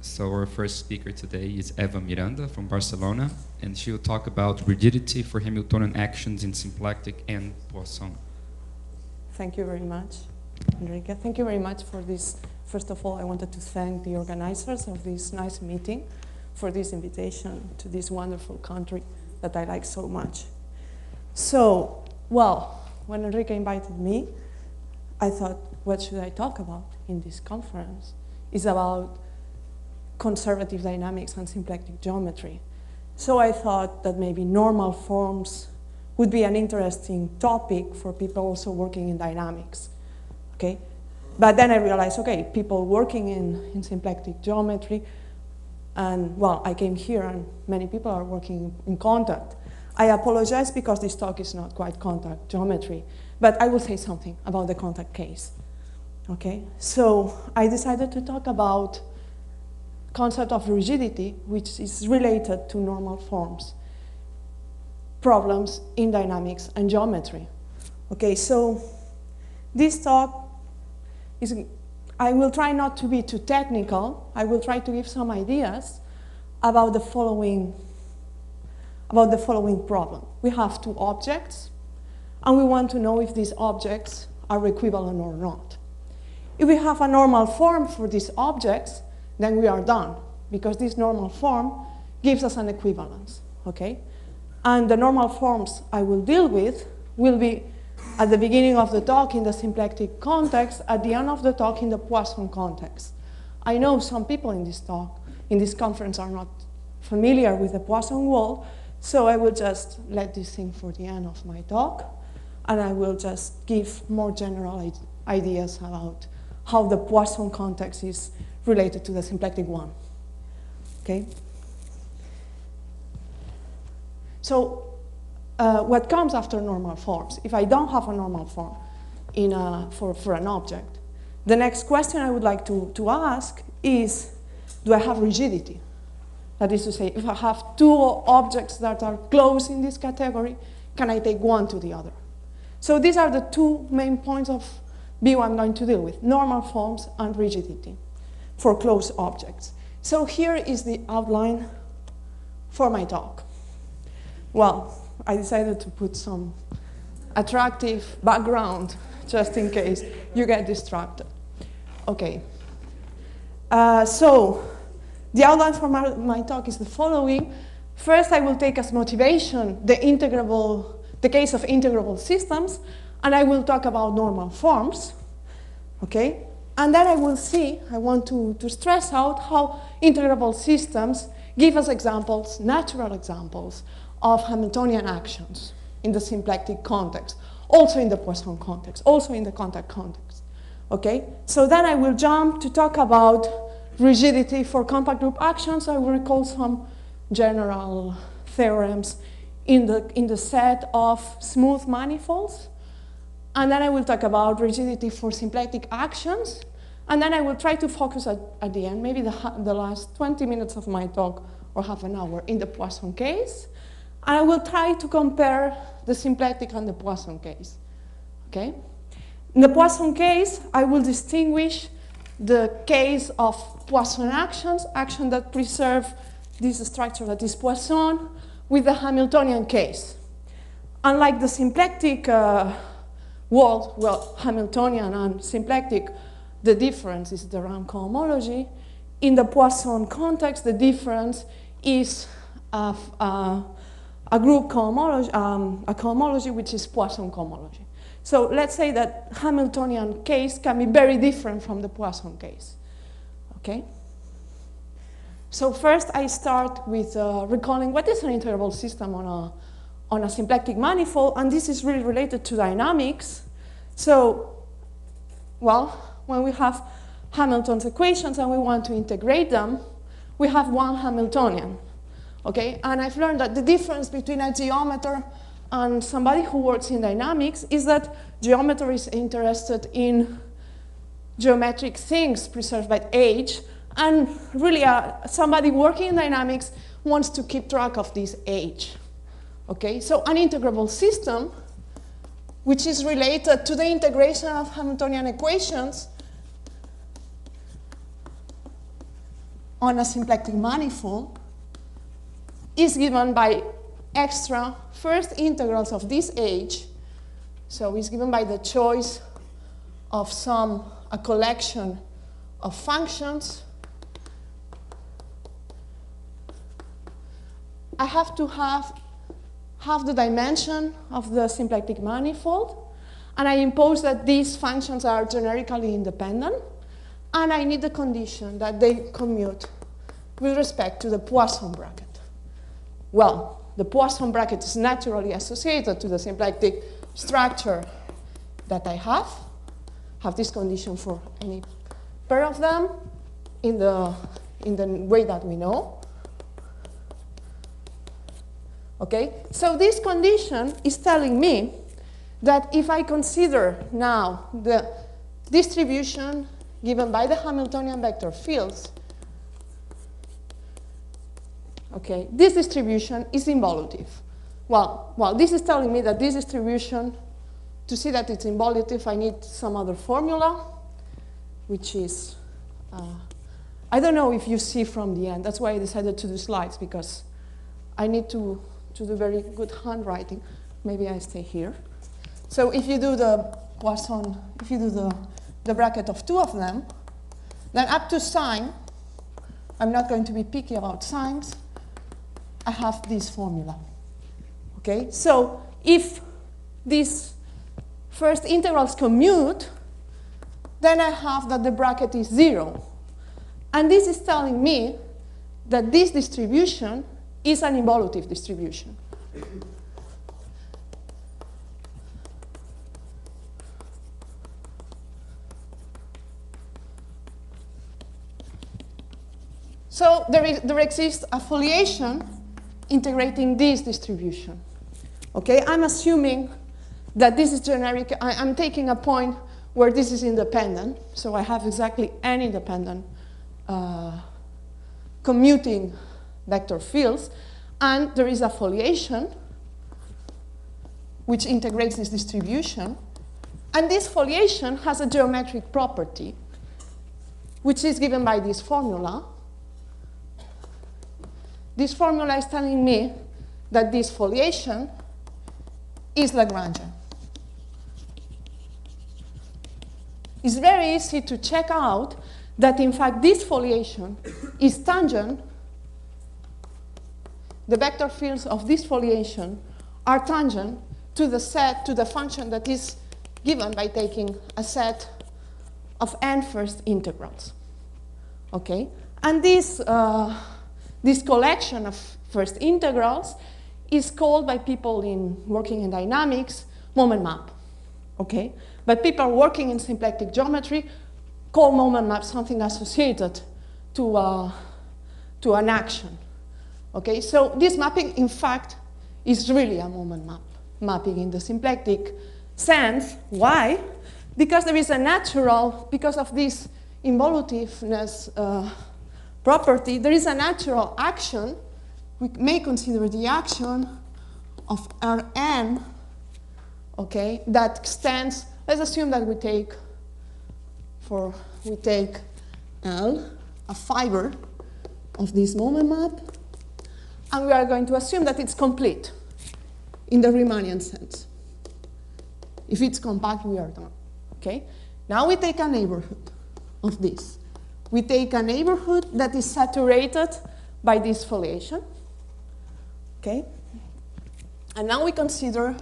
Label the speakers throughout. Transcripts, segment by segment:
Speaker 1: So our first speaker today is Eva Miranda from Barcelona, and she will talk about rigidity for Hamiltonian actions in symplectic and Poisson.
Speaker 2: Thank you very much, Enrique. Thank you very much for this. First of all, I wanted to thank the organizers of this nice meeting for this invitation to this wonderful country that I like so much. So, well, when Enrique invited me, I thought, what should I talk about in this conference? It's about conservative dynamics and symplectic geometry. So I thought that maybe normal forms would be an interesting topic for people also working in dynamics, okay? But then I realized, okay, people working in symplectic geometry, and well, I came here and many people are working in contact. I apologize because this talk is not quite contact geometry, but I will say something about the contact case, okay? So I decided to talk about concept of rigidity, which is related to normal forms, problems in dynamics and geometry. Okay, so this talk is, I will try not to be too technical. I will try to give some ideas about the following problem. We have two objects, and we want to know if these objects are equivalent or not. If we have a normal form for these objects, then we are done, because this normal form gives us an equivalence, okay? And the normal forms I will deal with will be at the beginning of the talk in the symplectic context, at the end of the talk in the Poisson context. I know some people in this talk, in this conference, are not familiar with the Poisson world, so I will just let this thing for the end of my talk, and I will just give more general ideas about how the Poisson context is related to the symplectic one, okay? So what comes after normal forms? If I don't have a normal form for an object, the next question I would like to ask is, do I have rigidity? That is to say, if I have two objects that are close in this category, can I take one to the other? So these are the two main points of view I'm going to deal with, normal forms and rigidity for closed objects. So here is the outline for my talk. Well, I decided to put some attractive background just in case you get distracted. Okay. So the outline for my talk is the following. First, I will take as motivation the case of integrable systems, and I will talk about normal forms, okay? And then I want to stress out how integrable systems give us examples, natural examples, of Hamiltonian actions in the symplectic context, also in the Poisson context, also in the contact context, okay? So then I will jump to talk about rigidity for compact group actions. I will recall some general theorems in the set of smooth manifolds. And then I will talk about rigidity for symplectic actions. And then I will try to focus at the end, maybe the last 20 minutes of my talk or half an hour in the Poisson case. And I will try to compare the symplectic and the Poisson case, okay? In the Poisson case, I will distinguish the case of Poisson actions that preserve this structure that is Poisson, with the Hamiltonian case. Unlike the symplectic world, well, Hamiltonian and symplectic, the difference is the rank cohomology. In the Poisson context, the difference is a group cohomology, a cohomology which is Poisson cohomology. So let's say that Hamiltonian case can be very different from the Poisson case, okay? So first I start with recalling what is an integrable system on a symplectic manifold, and this is really related to dynamics. So, well, when we have Hamilton's equations and we want to integrate them, we have one Hamiltonian, okay? And I've learned that the difference between a geometer and somebody who works in dynamics is that geometer is interested in geometric things preserved by age, and really somebody working in dynamics wants to keep track of this age, okay? So an integrable system, which is related to the integration of Hamiltonian equations, on a symplectic manifold is given by extra first integrals of this age. So it's given by the choice of a collection of functions. I have to have the dimension of the symplectic manifold, and I impose that these functions are generically independent, and I need the condition that they commute with respect to the Poisson bracket. Well, the Poisson bracket is naturally associated to the symplectic structure that I have this condition for any pair of them in the way that we know. Okay, so this condition is telling me that if I consider now the distribution given by the Hamiltonian vector fields, okay, this distribution is involutive. Well, this is telling me that this distribution, to see that it's involutive, I need some other formula, which is, I don't know if you see from the end. That's why I decided to do slides, because I need to do very good handwriting. Maybe I stay here. So if you do the Poisson, if you do the bracket of two of them, then up to sign, I'm not going to be picky about signs, I have this formula. Okay, so if these first integrals commute, then I have that the bracket is 0. And this is telling me that this distribution is an involutive distribution. So there exists a foliation integrating this distribution. Okay, I'm assuming that this is generic. I'm taking a point where this is independent, so I have exactly n independent commuting vector fields, and there is a foliation which integrates this distribution, and this foliation has a geometric property which is given by this formula. This formula is telling me that this foliation is Lagrangian. It's very easy to check out that, in fact, this foliation is tangent. The vector fields of this foliation are tangent to the set, to the function that is given by taking a set of n first integrals. Okay? And this collection of first integrals is called by people working in dynamics moment map. Okay? But people working in symplectic geometry call moment map something associated to an action. Okay? So this mapping, in fact, is really a moment map, mapping in the symplectic sense. Why? Because there is a natural, because of this involutiveness property, there is a natural action. We may consider the action of Rn, okay, that extends. Let's assume that we take L, a fiber of this moment map, and we are going to assume that it's complete in the Riemannian sense. If it's compact, we are done. Okay? Now we take a neighborhood of this. We take a neighborhood that is saturated by this foliation. Okay? And now we consider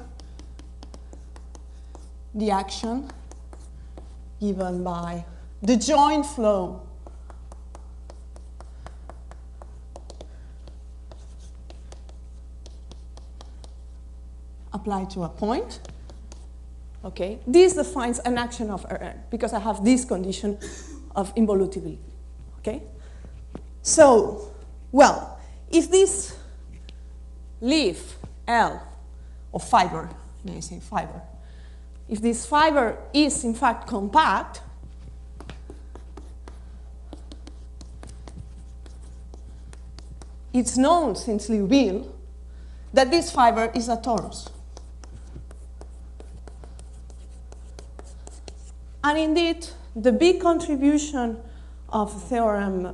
Speaker 2: the action given by the joint flow applied to a point. Okay, this defines an action of Rn because I have this condition of involutivity. Okay, so, well, if this leaf L, or fiber, may I say fiber, if this fiber is in fact compact, it's known since Liouville that this fiber is a torus. And indeed, the big contribution of a theorem,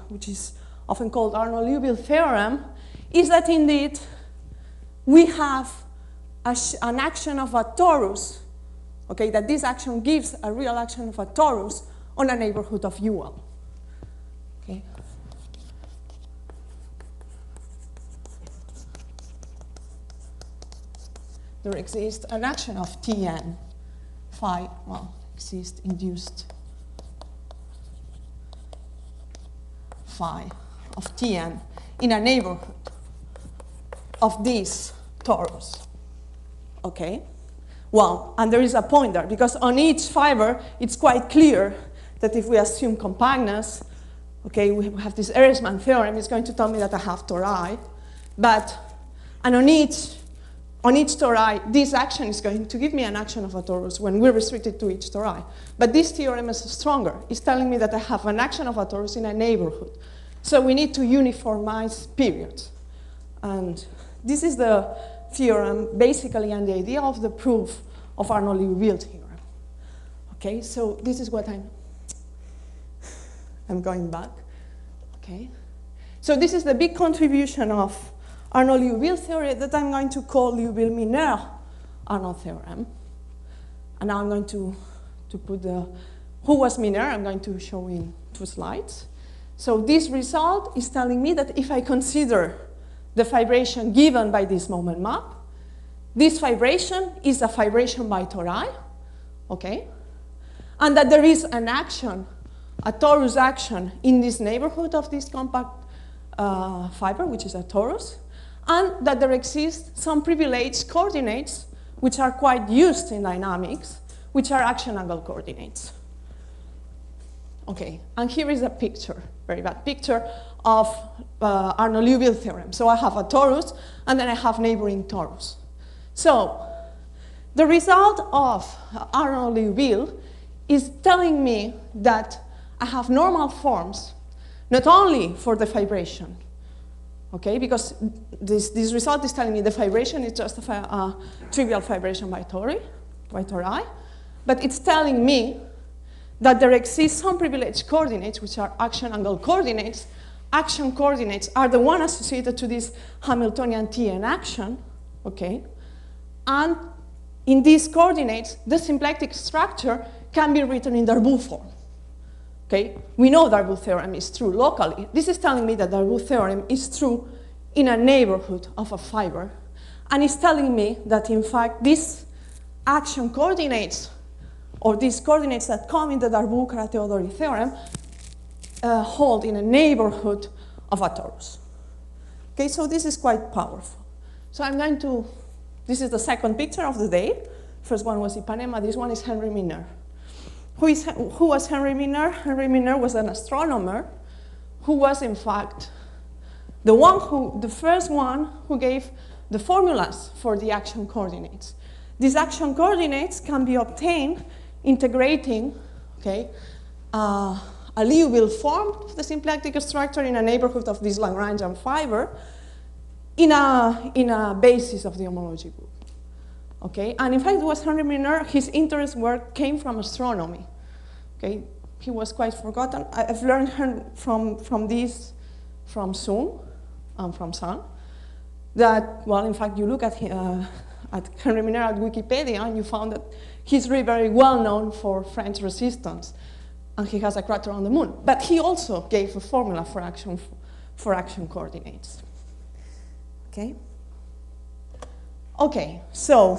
Speaker 2: which is often called Arnold-Liouville theorem, is that indeed we have an action of a torus, okay, that this action gives a real action of a torus on a neighborhood of UL. Okay. There exists an action of Tn, phi, well, exists induced phi of Tn in a neighborhood of this torus. Okay? Well, and there is a point there, because on each fiber, it's quite clear that if we assume compactness, okay, we have this Ehresmann theorem, it's going to tell me that I have tori, and on each tori, this action is going to give me an action of a torus when we're restricted to each tori. But this theorem is stronger. It's telling me that I have an action of a torus in a neighborhood. So we need to uniformize periods. And this is the theorem, basically, and the idea of the proof of Arnold-Liouville theorem. Okay, so this is what I'm going back. Okay, so this is the big contribution of Arnold-Liouville theory that I'm going to call Liouville-Mineur-Arnold theorem. And now I'm going to put who was Mineur, I'm going to show in 2 slides. So this result is telling me that if I consider the fibration given by this moment map, this fibration is a fibration by tori, okay? And that there is an action, a torus action in this neighborhood of this compact fiber, which is a torus, and that there exist some privileged coordinates which are quite used in dynamics, which are action angle coordinates. Okay, and here is a picture, very bad picture, of Arnold-Liouville theorem. So I have a torus, and then I have neighboring torus. So the result of Arnold-Liouville is telling me that I have normal forms, not only for the fibration, okay, because this result is telling me the fibration is just a trivial fibration by tori, but it's telling me that there exists some privileged coordinates, which are action angle coordinates. Action coordinates are the one associated to this Hamiltonian Tn action, okay? And in these coordinates, the symplectic structure can be written in Darboux form, okay? We know Darboux theorem is true locally. This is telling me that Darboux theorem is true in a neighborhood of a fiber. And it's telling me that, in fact, these action coordinates, or these coordinates that come in the Darboux-Kara-Theodori theorem, hold in a neighborhood of a torus. Okay, so this is quite powerful. So I'm going to, this is the second picture of the day. First one was Ipanema, this one is Henry Mineur. Who was Henry Mineur? Henry Mineur was an astronomer who was, in fact, the first one who gave the formulas for the action coordinates. These action coordinates can be obtained integrating, okay, a Liouville form of the symplectic structure in a neighborhood of this Lagrangian fiber in a basis of the homology group. Okay, and in fact, it was Henry Mineur. His interest work came from astronomy. Okay, he was quite forgotten. I've learned from Sun, from Sun, that, well, in fact, you look at Henry Mineur at Wikipedia, and you found that he's really very well known for French resistance, and he has a crater on the moon. But he also gave a formula for action coordinates. Okay. Okay, so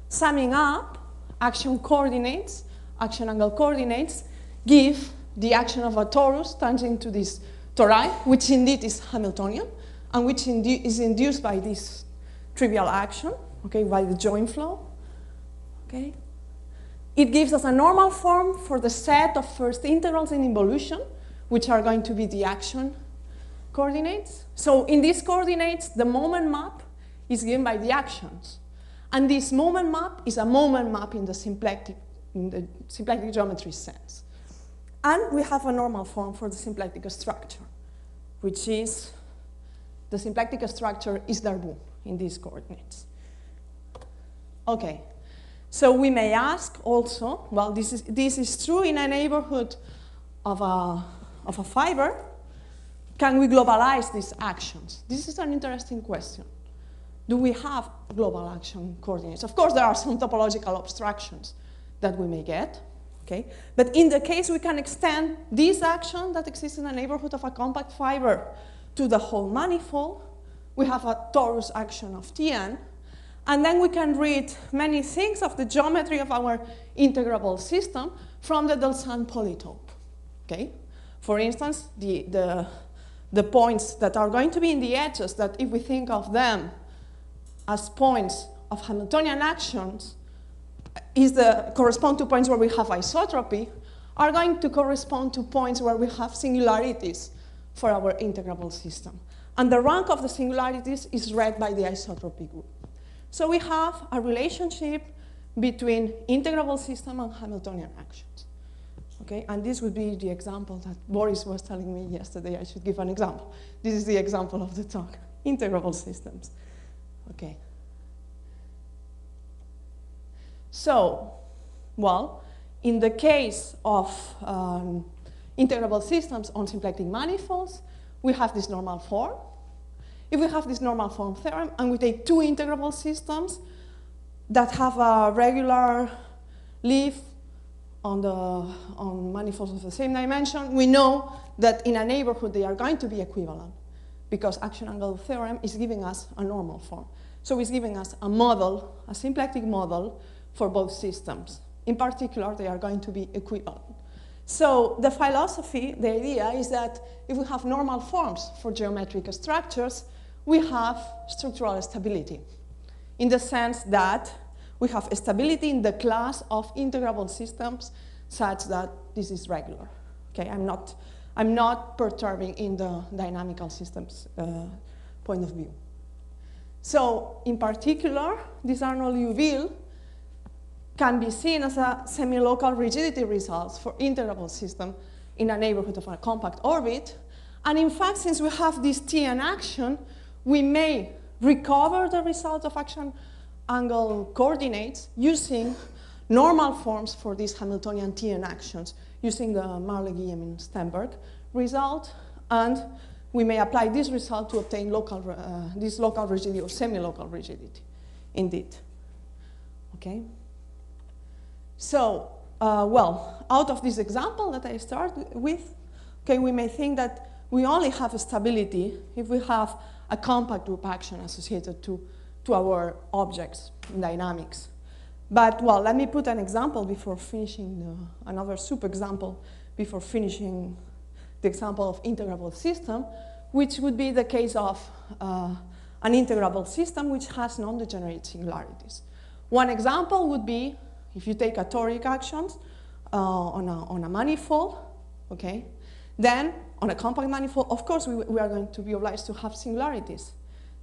Speaker 2: summing up, action coordinates, action angle coordinates, give the action of a torus tangent to this tori, which indeed is Hamiltonian, and which is induced by this trivial action, okay, by the joint flow. Okay. It gives us a normal form for the set of first integrals in involution, which are going to be the action coordinates. So in these coordinates, the moment map is given by the actions. And this moment map is a moment map in the symplectic geometry sense. And we have a normal form for the symplectic structure, which is, the symplectic structure is Darboux in these coordinates. Okay, so we may ask also, well, this is true in a neighborhood of a fiber, can we globalize these actions? This is an interesting question. Do we have global action coordinates? Of course, there are some topological abstractions that we may get, okay? But in the case we can extend this action that exists in the neighborhood of a compact fiber to the whole manifold, we have a torus action of Tn, and then we can read many things of the geometry of our integrable system from the Delsan polytope, okay? For instance, the points that are going to be in the edges, that if we think of them as points of Hamiltonian actions, correspond to points where we have isotropy, are going to correspond to points where we have singularities for our integrable system. And the rank of the singularities is read by the isotropy group. So we have a relationship between integrable system and Hamiltonian actions. Okay, and this would be the example that Boris was telling me yesterday. I should give an example. This is the example of the talk, integrable systems. Okay. So, well, in the case of integrable systems on symplectic manifolds, we have this normal form. If we have this normal form theorem, and we take two integrable systems that have a regular leaf on manifolds of the same dimension, we know that in a neighborhood they are going to be equivalent, because action angle theorem is giving us a normal form. So it's giving us a model, a symplectic model for both systems. In particular, they are going to be equivalent. So the philosophy, the idea is that if we have normal forms for geometric structures, we have structural stability, in the sense that we have stability in the class of integrable systems such that this is regular. Okay, I'm not perturbing in the dynamical systems point of view. So in particular, this Arnold-Liouville can be seen as a semi-local rigidity results for integrable system in a neighborhood of a compact orbit. And in fact, since we have this Tn action, we may recover the result of action angle coordinates using normal forms for these Hamiltonian Tn actions, using the Marle-Guillemin-Stenberg result, and we may apply this result to obtain this local rigidity or semi-local rigidity, indeed. Okay? So, well, out of this example that I started with, okay, we may think that we only have stability if we have a compact group action associated to our objects in dynamics. But, well, let me put an example before finishing, another super-example before finishing the example of integrable system, which would be the case of an integrable system which has non-degenerate singularities. One example would be if you take a toric actions on a manifold, okay, then on a compact manifold, of course, we are going to be obliged to have singularities.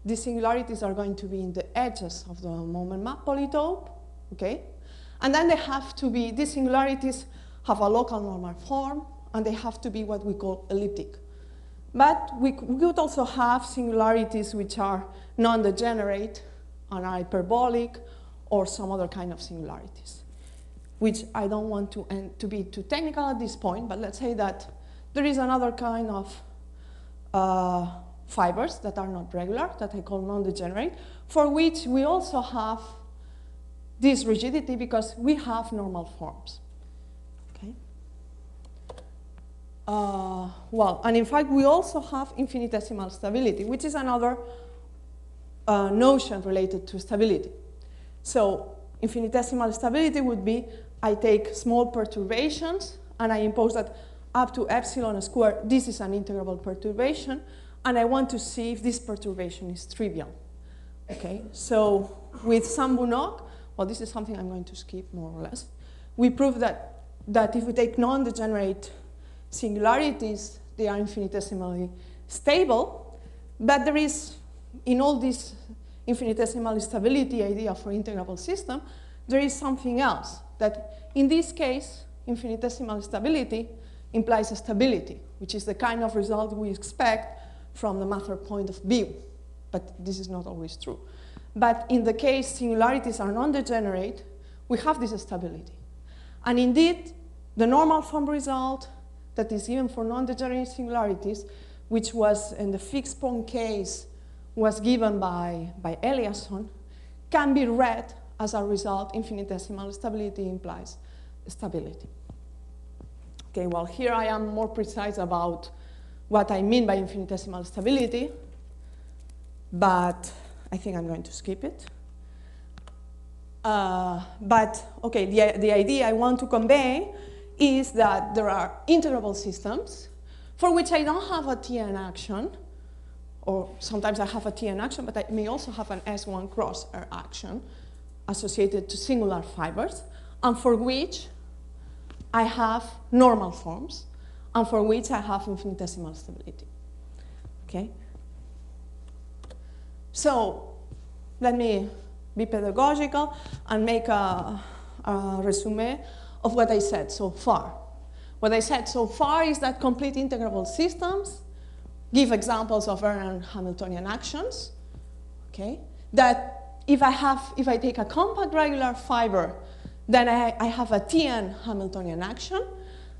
Speaker 2: These singularities are going to be in the edges of the moment map polytope, okay? And then they have to be, these singularities have a local normal form, and they have to be what we call elliptic. But we could also have singularities which are non-degenerate and are hyperbolic, or some other kind of singularities, which I don't want to be too technical at this point, but let's say that there is another kind of fibers that are not regular, that I call non-degenerate, for which we also have this rigidity because we have normal forms. Okay. Well, and in fact, we also have infinitesimal stability, which is another notion related to stability. So infinitesimal stability would be I take small perturbations and I impose that up to epsilon squared, this is an integrable perturbation, and I want to see if this perturbation is trivial. Okay, so with Sambunok, well, this is something I'm going to skip more or less. We prove that if we take non-degenerate singularities, they are infinitesimally stable, but there is, in all this infinitesimal stability idea for integrable system, there is something else, that in this case, infinitesimal stability implies a stability, which is the kind of result we expect from the matter point of view. But this is not always true. But in the case singularities are non-degenerate, we have this stability. And indeed, the normal form result, that is given for non-degenerate singularities, which was in the fixed point case, was given by Eliasson, can be read as a result. Infinitesimal stability implies stability. Okay, well, here I am more precise about what I mean by infinitesimal stability, but I think I'm going to skip it. But okay, the idea I want to convey is that there are integrable systems for which I don't have a Tn action, or sometimes I have a Tn action, but I may also have an S1 cross R action associated to singular fibers, and for which I have normal forms, and for which I have infinitesimal stability. Okay? So let me be pedagogical and make a resume of what I said so far. What I said so far is that complete integrable systems give examples of Errand Hamiltonian actions. Okay? That if I take a compact regular fiber, then I have a Tn Hamiltonian action,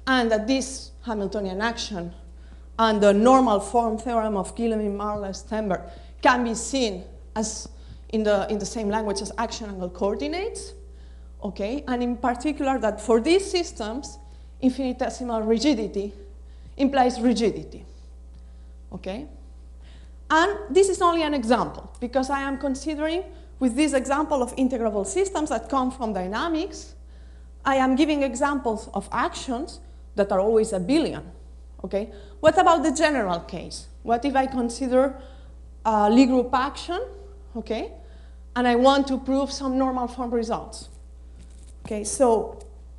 Speaker 2: and that this Hamiltonian action and the normal form theorem of Guillemin, Marler, Stenberg can be seen as in the same language as action angle coordinates. Okay? And in particular, that for these systems, infinitesimal rigidity implies rigidity. Okay? And this is only an example, because I am considering, with this example of integrable systems that come from dynamics, I am giving examples of actions that are always abelian. Okay? What about the general case? What if I consider a Lie group action, okay, and I want to prove some normal form results? Okay, so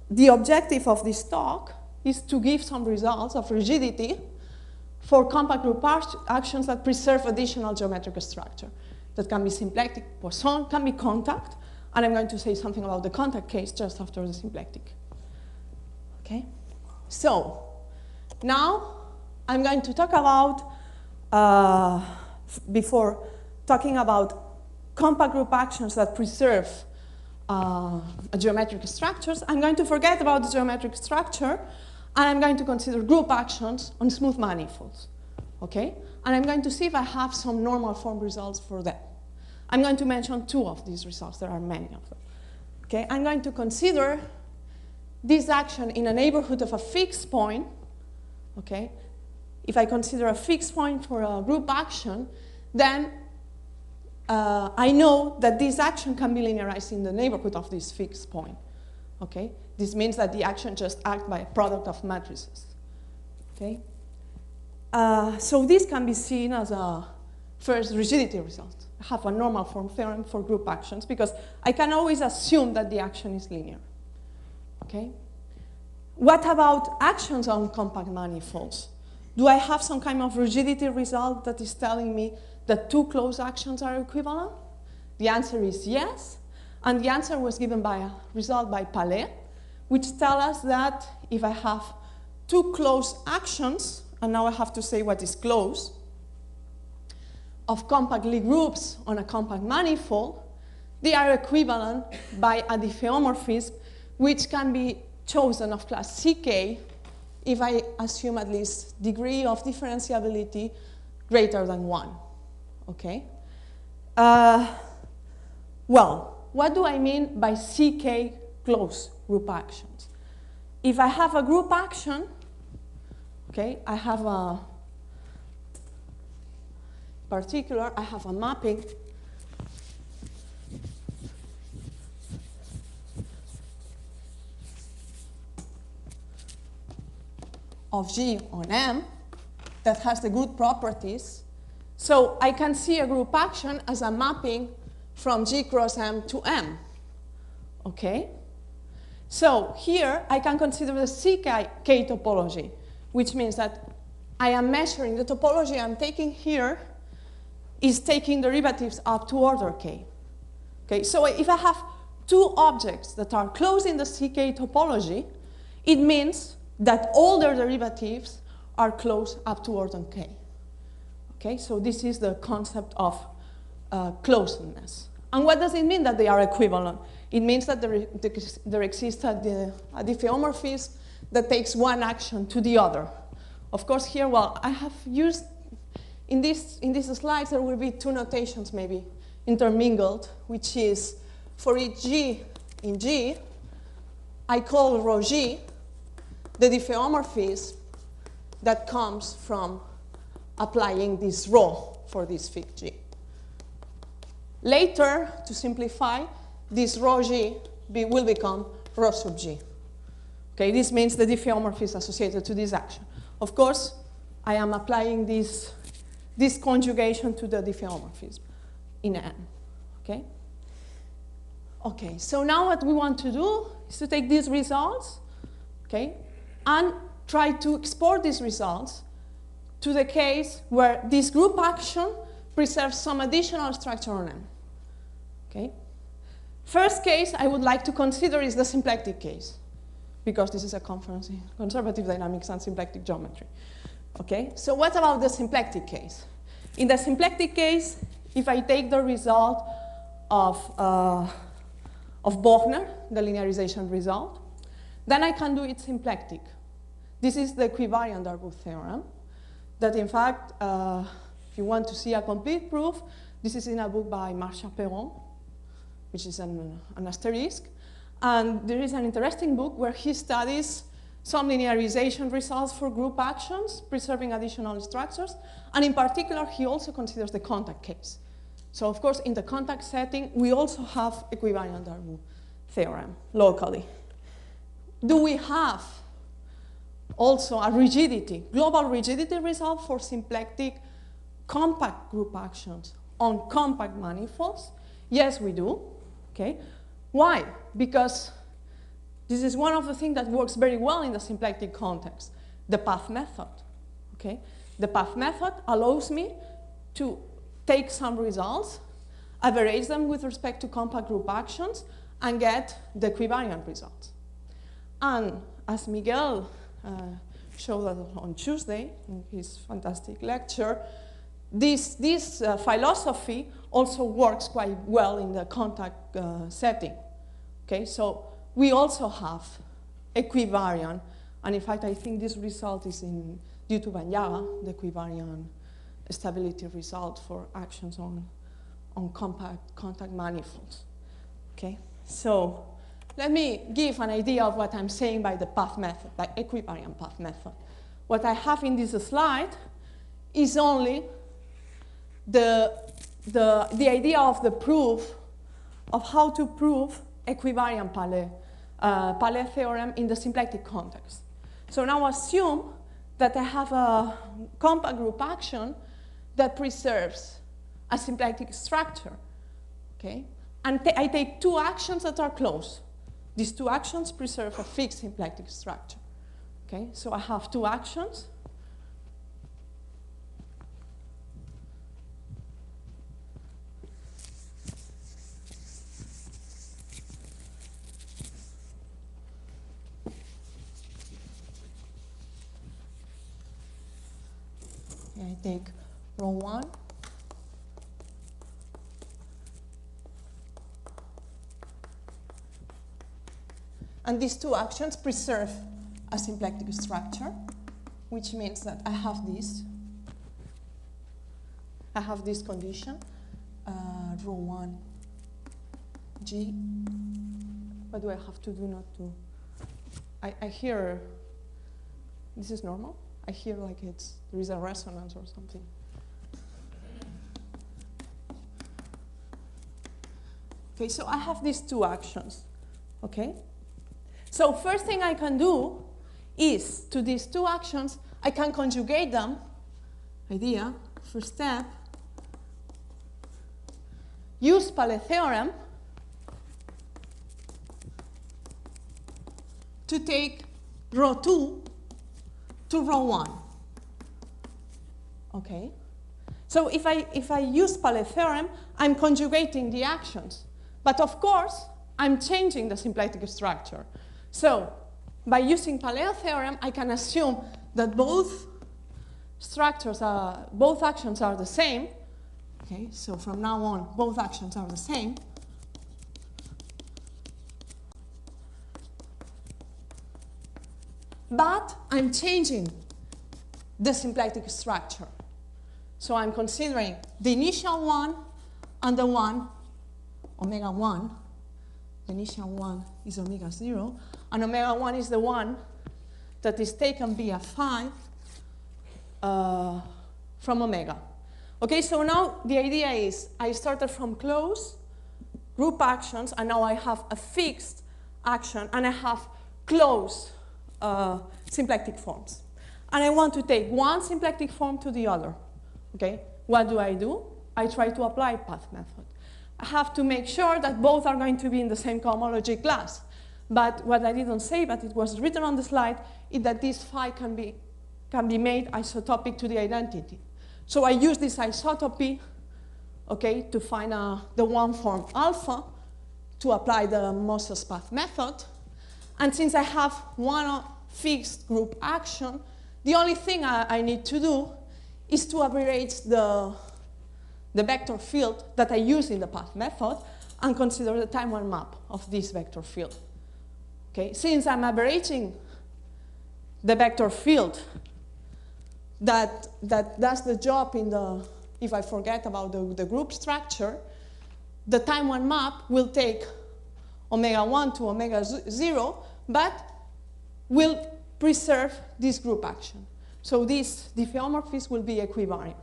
Speaker 2: the objective of this talk is to give some results of rigidity for compact group actions that preserve additional geometric structure. That can be symplectic, Poisson, can be contact, and I'm going to say something about the contact case just after the symplectic. Okay? So, now I'm going to talk about, before talking about compact group actions that preserve geometric structures, I'm going to forget about the geometric structure, and I'm going to consider group actions on smooth manifolds. Okay? And I'm going to see if I have some normal form results for them. I'm going to mention two of these results. There are many of them. Okay? I'm going to consider this action in a neighborhood of a fixed point. Okay? If I consider a fixed point for a group action, then I know that this action can be linearized in the neighborhood of this fixed point. Okay? This means that the action just acts by a product of matrices. Okay? So this can be seen as a first rigidity result. I have a normal form theorem for group actions because I can always assume that the action is linear. Okay? What about actions on compact manifolds? Do I have some kind of rigidity result that is telling me that two closed actions are equivalent? The answer is yes. And the answer was given by a result by Palais, which tells us that if I have two closed actions, and now I have to say what is closed, of compact Lie groups on a compact manifold, they are equivalent by a diffeomorphism which can be chosen of class CK if I assume at least degree of differentiability greater than 1. Okay? Well, what do I mean by CK closed group actions? If I have a group action, okay, I have a particular, I have a mapping of G on M that has the good properties. So I can see a group action as a mapping from G cross M to M. Okay? So here I can consider the CK topology, which means that I am measuring the topology I'm taking here is taking derivatives up to order K. Okay, so if I have two objects that are closed in the CK topology, it means that all their derivatives are closed up to order K. Okay, so this is the concept of closedness. And what does it mean that they are equivalent? It means that there exists a diffeomorphism that takes one action to the other. Of course, here, well, I have used, in these slides, there will be two notations maybe intermingled, which is for each G in G, I call rho G the diffeomorphism that comes from applying this rho for this fig G. Later, to simplify, this rho G will become rho sub G. Okay, this means the diffeomorphism associated to this action. Of course, I am applying this conjugation to the diffeomorphism in N. Okay? Okay, so now what we want to do is to take these results, okay, and try to export these results to the case where this group action preserves some additional structure on M. Okay? First case I would like to consider is the symplectic case, because this is a conference in conservative dynamics and symplectic geometry. Okay? So what about the symplectic case? In the symplectic case, if I take the result of Bochner, the linearization result, then I can do it symplectic. This is the equivariant Darboux theorem that, in fact, if you want to see a complete proof, this is in a book by Marcia Perron, which is an asterisk. And there is an interesting book where he studies some linearization results for group actions, preserving additional structures. And in particular, he also considers the contact case. So of course, in the contact setting, we also have equivariant Darboux theorem locally. Do we have also a rigidity, global rigidity result for symplectic compact group actions on compact manifolds? Yes, we do. Okay. Why? Because this is one of the things that works very well in the symplectic context, the path method. Okay? The path method allows me to take some results, average them with respect to compact group actions, and get the equivariant results. And as Miguel showed us on Tuesday in his fantastic lecture, this philosophy also works quite well in the contact setting. Okay, so we also have equivariant, and in fact, I think this result is due to Banyaga, the equivariant stability result for actions on compact contact manifolds. Okay, so let me give an idea of what I'm saying by the path method, by equivariant path method. What I have in this slide is only the idea of the proof of how to prove equivariant Palais theorem in the symplectic context. So now assume that I have a compact group action that preserves a symplectic structure, okay? And I take two actions that are close. These two actions preserve a fixed symplectic structure, okay? So I have two actions. I take rho 1. And these two actions preserve a symplectic structure, which means that I have this. I have this condition, rho 1 G. What do I have to do not to? I hear, this is normal? I hear like there is a resonance or something. Okay, so I have these two actions, okay? So first thing I can do is, to these two actions, I can conjugate them. Idea, first step, use Palais theorem to take rho 2 to rho 1. Okay? So if I use Palais theorem, I'm conjugating the actions. But of course, I'm changing the symplectic structure. So by using Palais theorem, I can assume that both actions are the same. Okay, so from now on, both actions are the same. but I'm changing the symplectic structure. So I'm considering the initial one and the one, omega 1. The initial one is omega 0, and omega 1 is the one that is taken via phi from omega. Okay, so now the idea is I started from closed group actions, and now I have a fixed action, and I have closed symplectic forms. And I want to take one symplectic form to the other. Okay, what do? I try to apply path method. I have to make sure that both are going to be in the same cohomology class. But what I didn't say, but it was written on the slide, is that this phi can be made isotopic to the identity. So I use this isotopy, okay, to find the one form alpha to apply the Moses path method. And since I have one fixed group action, the only thing I need to do is to average the vector field that I use in the path method and consider the time one map of this vector field. Okay, since I'm averaging the vector field that does the job in the, if I forget about the group structure, the time one map will take omega 1 to omega 0, but will preserve this group action. So this diffeomorphism will be equivariant.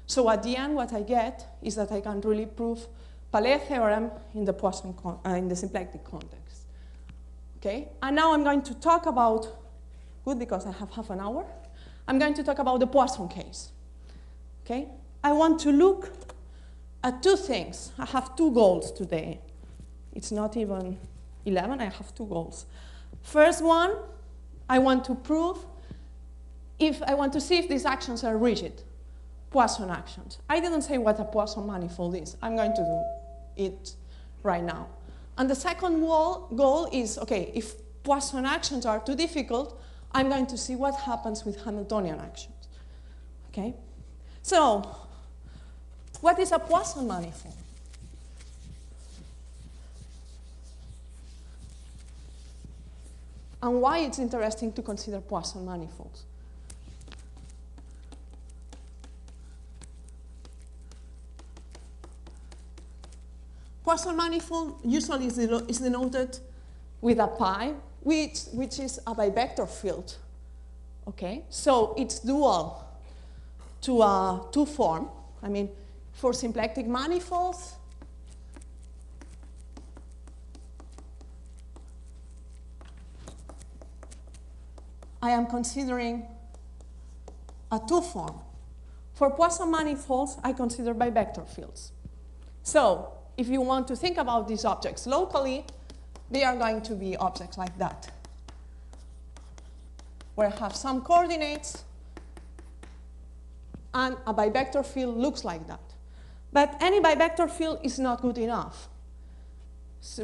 Speaker 2: So at the end, what I get is that I can really prove Palais theorem in the Poisson in the symplectic context. Okay, and now I'm going to talk about, good because I have half an hour, I'm going to talk about the Poisson case. Okay, I want to look at two things. I have two goals today. It's not even 11, I have two goals. First one, I want to prove I want to see if these actions are rigid, Poisson actions. I didn't say what a Poisson manifold is. I'm going to do it right now. And the second goal is, okay, if Poisson actions are too difficult, I'm going to see what happens with Hamiltonian actions. Okay? So, what is a Poisson manifold? And why it's interesting to consider Poisson manifolds? Poisson manifold usually is denoted with a pi, which is a bivector field. Okay, so it's dual to a two-form. I mean, for symplectic manifolds, I am considering a two-form. For Poisson manifolds, I consider bivector fields. So, if you want to think about these objects locally, they are going to be objects like that, where I have some coordinates, and a bivector field looks like that. But any bivector field is not good enough. So,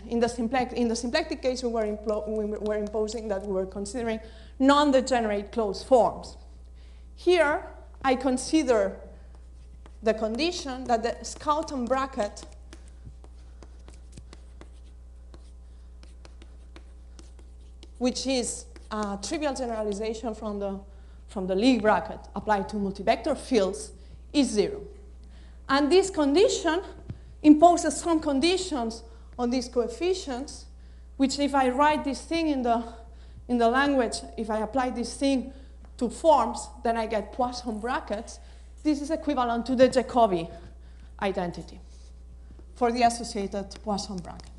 Speaker 2: in the symplectic case, we were imposing that we were considering non-degenerate closed forms. Here, I consider the condition that the Schouten bracket which is a trivial generalization from the Lie bracket applied to multivector fields, is 0. And this condition imposes some conditions on these coefficients, which if I write this thing in the language, if I apply this thing to forms, then I get Poisson brackets. This is equivalent to the Jacobi identity for the associated Poisson bracket.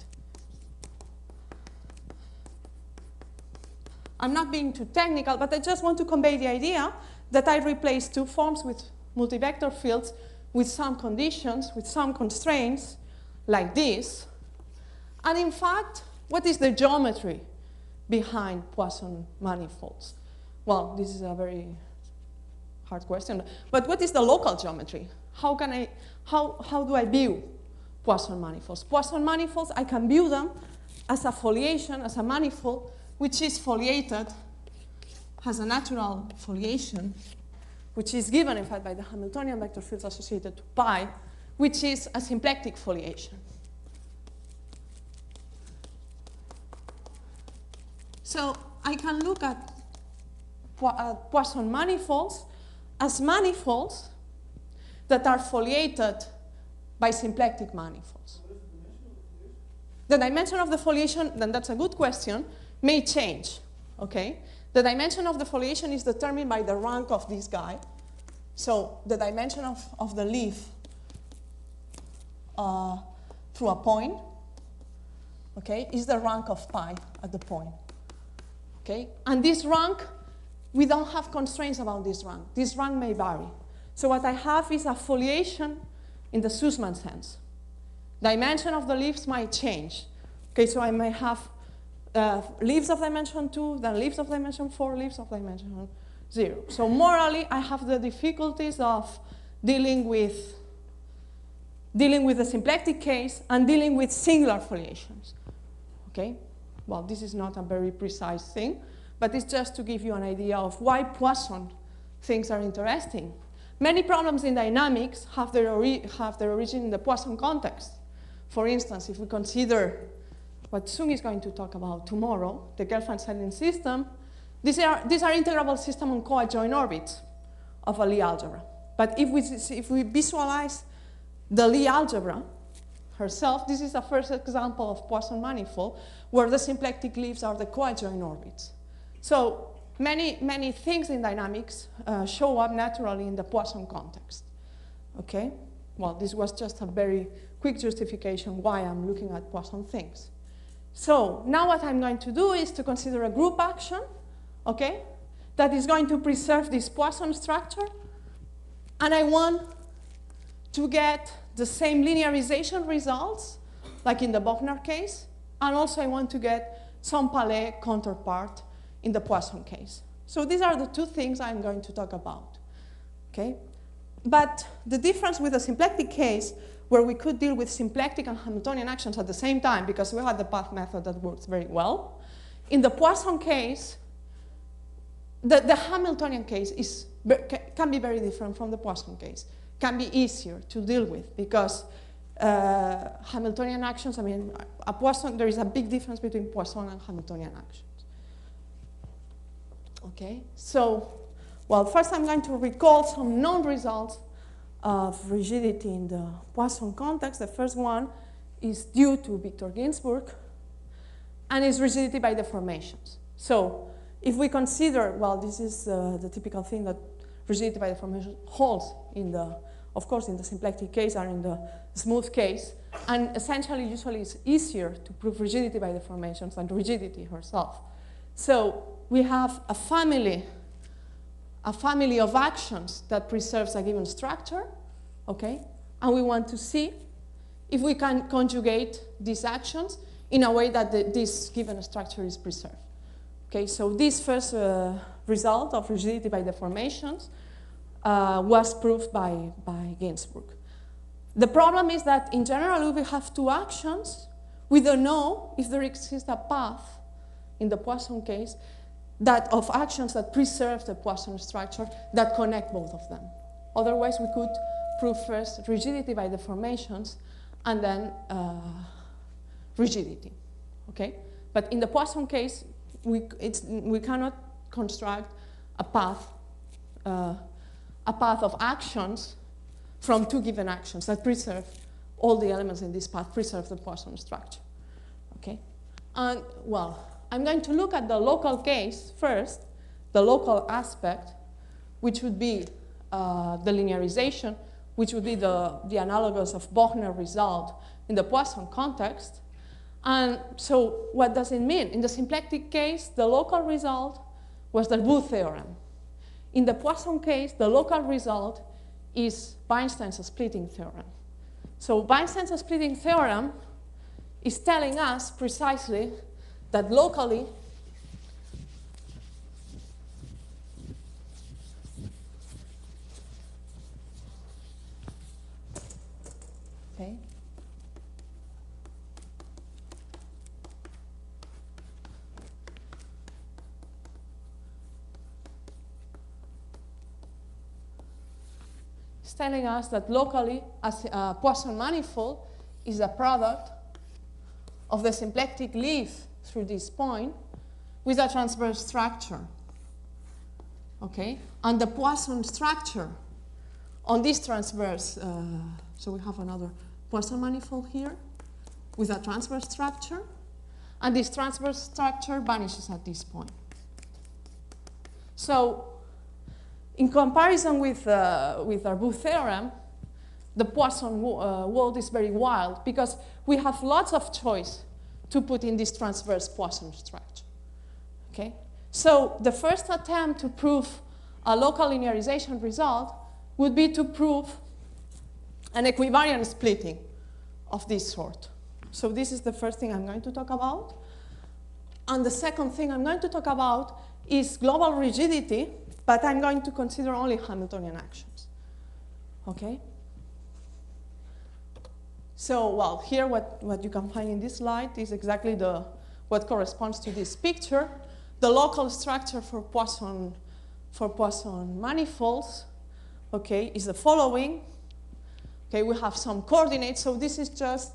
Speaker 2: I'm not being too technical, but I just want to convey the idea that I replace two forms with multivector fields with some conditions, with some constraints, like this. And in fact, what is the geometry behind Poisson manifolds? Well, this is a very hard question, but what is the local geometry? How do I view Poisson manifolds? Poisson manifolds, I can view them as a foliation, as a manifold, which is foliated, has a natural foliation, which is given, in fact, by the Hamiltonian vector fields associated to pi, which is a symplectic foliation. So I can look at Poisson manifolds as manifolds that are foliated by symplectic manifolds. The dimension of the foliation, then that's a good question, may change, okay? The dimension of the foliation is determined by the rank of this guy. So the dimension of the leaf through a point, okay, is the rank of pi at the point, okay? And this rank, we don't have constraints about this rank. This rank may vary. So what I have is a foliation in the Sussman sense. Dimension of the leaves might change. Okay, so I may have leaves of dimension 2, then leaves of dimension 4, leaves of dimension 0. So morally, I have the difficulties of dealing with the symplectic case and dealing with singular foliations. Okay, well, this is not a very precise thing, but it's just to give you an idea of why Poisson things are interesting. Many problems in dynamics have their origin in the Poisson context. For instance, if we consider what Sung is going to talk about tomorrow, the Gelfand-Selin system, these are integrable systems on coadjoint orbits of a Lie algebra. But if we visualize the Lie algebra herself, this is the first example of Poisson manifold where the symplectic leaves are the coadjoint orbits. So many things in dynamics show up naturally in the Poisson context. Okay? Well, this was just a very quick justification why I'm looking at Poisson things. So now what I'm going to do is to consider a group action, okay, that is going to preserve this Poisson structure, and I want to get the same linearization results, like in the Bochner case, and also I want to get some Palais counterpart in the Poisson case. So these are the two things I'm going to talk about, okay? But the difference with the symplectic case, where we could deal with symplectic and Hamiltonian actions at the same time, because we had the path method that works very well. In the Poisson case, the Hamiltonian case can be very different from the Poisson case, can be easier to deal with, because Hamiltonian actions, I mean, there is a big difference between Poisson and Hamiltonian actions. Okay, so, well, first I'm going to recall some known results of rigidity in the Poisson context. The first one is due to Victor Ginsburg, and is rigidity by deformations. So if we consider, well, this is the typical thing that rigidity by deformation holds in the, of course, in the symplectic case and in the smooth case, and essentially, usually it's easier to prove rigidity by deformations than rigidity herself. So we have a family of actions that preserves a given structure, okay? And we want to see if we can conjugate these actions in a way that this given structure is preserved. Okay, so this first result of rigidity by deformations was proved by Ginsburg. The problem is that in general, if we have two actions, we don't know if there exists a path in the Poisson case of actions that preserve the Poisson structure that connect both of them. Otherwise, we could prove first rigidity by deformations and then rigidity, okay? But in the Poisson case, we cannot construct a path of actions from two given actions that preserve all the elements in this path, preserve the Poisson structure, okay? And, well, I'm going to look at the local case first, the local aspect, which would be the linearization, which would be the analogous of Bochner result in the Poisson context. And so what does it mean? In the symplectic case, the local result was the Wu theorem. In the Poisson case, the local result is Weinstein's splitting theorem. So Weinstein's splitting theorem is telling us precisely that locally, okay, it's telling us that locally, as a Poisson manifold is a product of the symplectic leaf through this point with a transverse structure, okay? And the Poisson structure on this transverse, so we have another Poisson manifold here with a transverse structure, and this transverse structure vanishes at this point. So in comparison with Darboux theorem, the Poisson world is very wild because we have lots of choice to put in this transverse Poisson structure. Okay? So the first attempt to prove a local linearization result would be to prove an equivariant splitting of this sort. So this is the first thing I'm going to talk about. And the second thing I'm going to talk about is global rigidity, but I'm going to consider only Hamiltonian actions. Okay? So, well, here what you can find in this slide is exactly what corresponds to this picture. The local structure for Poisson manifolds, okay, is the following. Okay, we have some coordinates, so this is just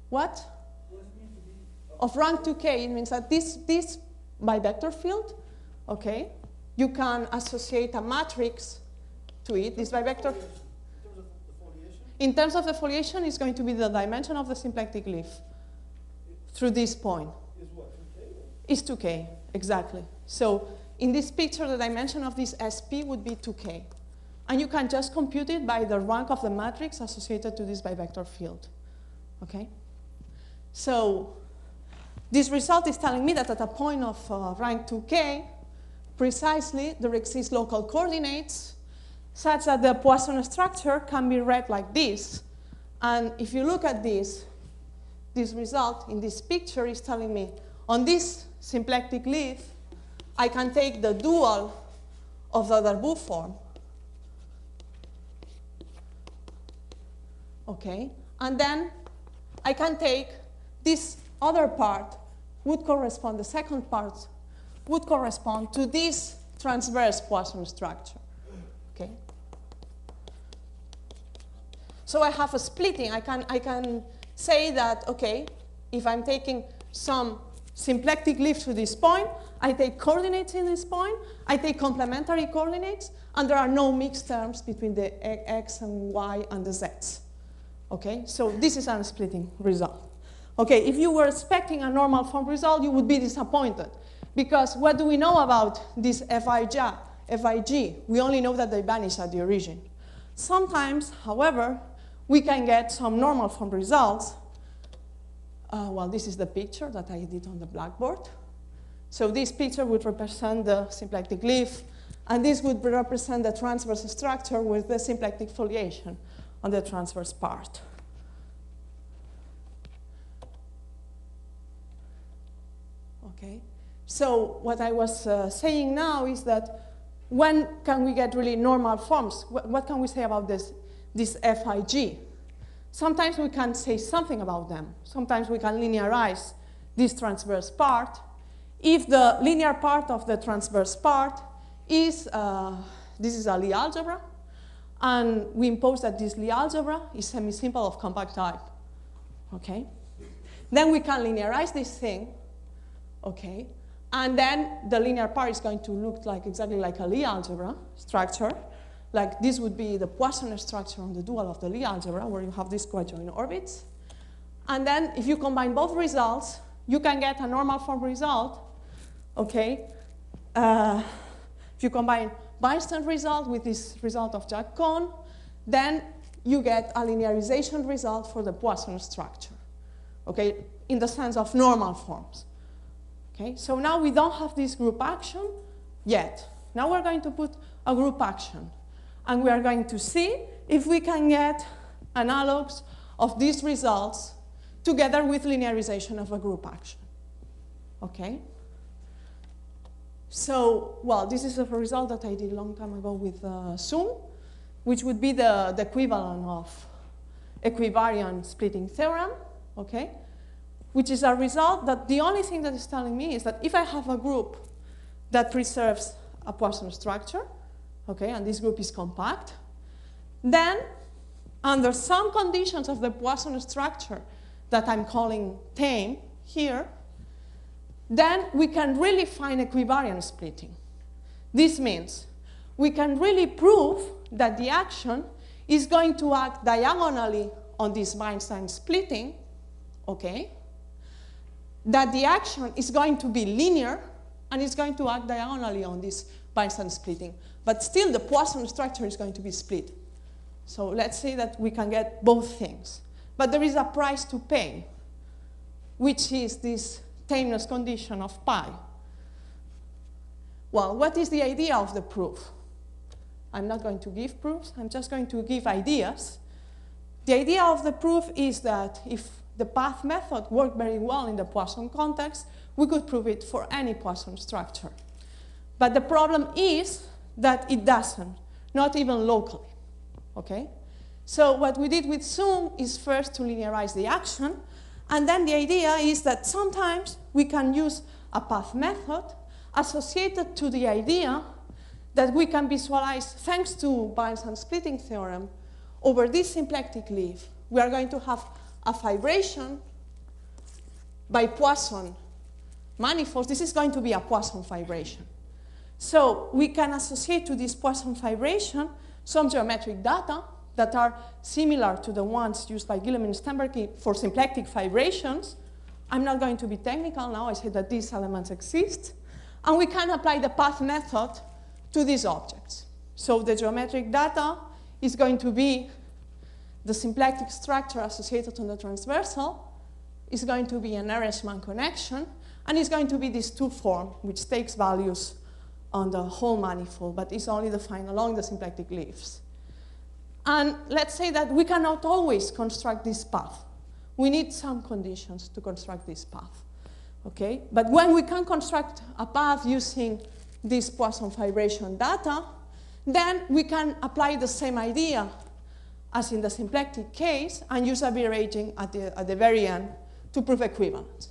Speaker 2: what? Of rank 2k, it means that this bivector field, okay, you can associate a matrix to it. This bivector. In terms of the foliation, it's going to be the dimension of the symplectic leaf through this point.
Speaker 3: Is what, 2k?
Speaker 2: Is 2k, exactly. So in this picture, the dimension of this SP would be 2k. And you can just compute it by the rank of the matrix associated to this bivector field. Okay? So this result is telling me that at a point of rank 2k, precisely, there exist local coordinates such that the Poisson structure can be read like this. And if you look at this result in this picture is telling me on this symplectic leaf, I can take the dual of the Darboux form. Okay, and then I can take this other part would correspond, the second part would correspond to this transverse Poisson structure. Okay. So I have a splitting. I can say that, okay, if I'm taking some symplectic leaf to this point, I take coordinates in this point, I take complementary coordinates, and there are no mixed terms between the x and y and the z's. Okay, so this is a splitting result. Okay, if you were expecting a normal form result, you would be disappointed. Because what do we know about this FIG? We only know that they vanish at the origin. Sometimes, however, we can get some normal form results. Well, this is the picture that I did on the blackboard. So this picture would represent the symplectic leaf, and this would represent the transverse structure with the symplectic foliation on the transverse part. Okay, so what I was saying now is that when can we get really normal forms? What can we say about this FIG? Sometimes we can say something about them. Sometimes we can linearize this transverse part. If the linear part of the transverse part is, this is a Lie algebra, and we impose that this Lie algebra is semi-simple of compact type. Okay? Then we can linearize this thing, okay? And then the linear part is going to look like exactly like a Lie algebra structure. Like this would be the Poisson structure on the dual of the Lie algebra, where you have these coadjoint orbits. And then if you combine both results, you can get a normal form result, okay? If you combine Weinstein result with this result of Jacques Kohn, then you get a linearization result for the Poisson structure, okay? In the sense of normal forms. Okay, so now we don't have this group action yet. Now we're going to put a group action. And we are going to see if we can get analogs of these results together with linearization of a group action. Okay? So, well, this is a result that I did a long time ago with Zoom, which would be the equivalent of equivariant splitting theorem, okay? Which is a result that the only thing that is telling me is that if I have a group that preserves a Poisson structure, okay, and this group is compact, then under some conditions of the Poisson structure that I'm calling tame here, then we can really find equivariant splitting. This means we can really prove that the action is going to act diagonally on this Weinstein splitting, okay? That the action is going to be linear and is going to act diagonally on this Weinstein splitting. But still, the Poisson structure is going to be split. So let's say that we can get both things. But there is a price to pay, which is this tameness condition of pi. Well, what is the idea of the proof? I'm not going to give proofs. I'm just going to give ideas. The idea of the proof is that if the path method worked very well in the Poisson context, we could prove it for any Poisson structure. But the problem is that it doesn't, not even locally, okay? So what we did with Zoom is first to linearize the action, and then the idea is that sometimes we can use a path method associated to the idea that we can visualize, thanks to Weinstein splitting theorem, over this symplectic leaf, we are going to have a fibration by Poisson manifolds. This is going to be a Poisson fibration. So we can associate to this Poisson fibration some geometric data that are similar to the ones used by Guillemin and Sternberg for symplectic fibrations. I'm not going to be technical now. I said that these elements exist. And we can apply the path method to these objects. So the geometric data is going to be the symplectic structure associated on the transversal, is going to be an Ehresmann connection, and it's going to be this two form, which takes values on the whole manifold, but is only defined along the symplectic leaves. And let's say that we cannot always construct this path. We need some conditions to construct this path, okay? But when we can construct a path using this Poisson fibration data, then we can apply the same idea as in the symplectic case and use a rearranging at the very end to prove equivalence.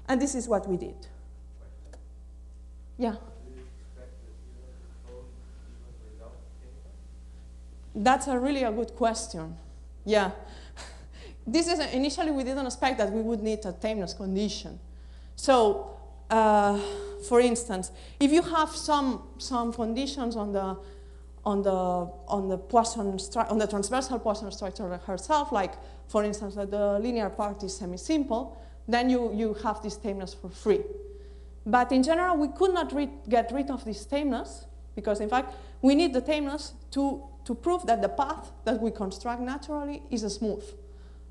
Speaker 2: And this is what we did. Yeah? That's really a good question. Yeah. This is initially we didn't expect that we would need a tameness condition. So, for instance, if you have some conditions on the transversal Poisson structure herself, like for instance that the linear part is semi-simple, then you have this tameness for free. But in general, we could not get rid of this tameness because in fact we need the tameness to prove that the path that we construct naturally is smooth.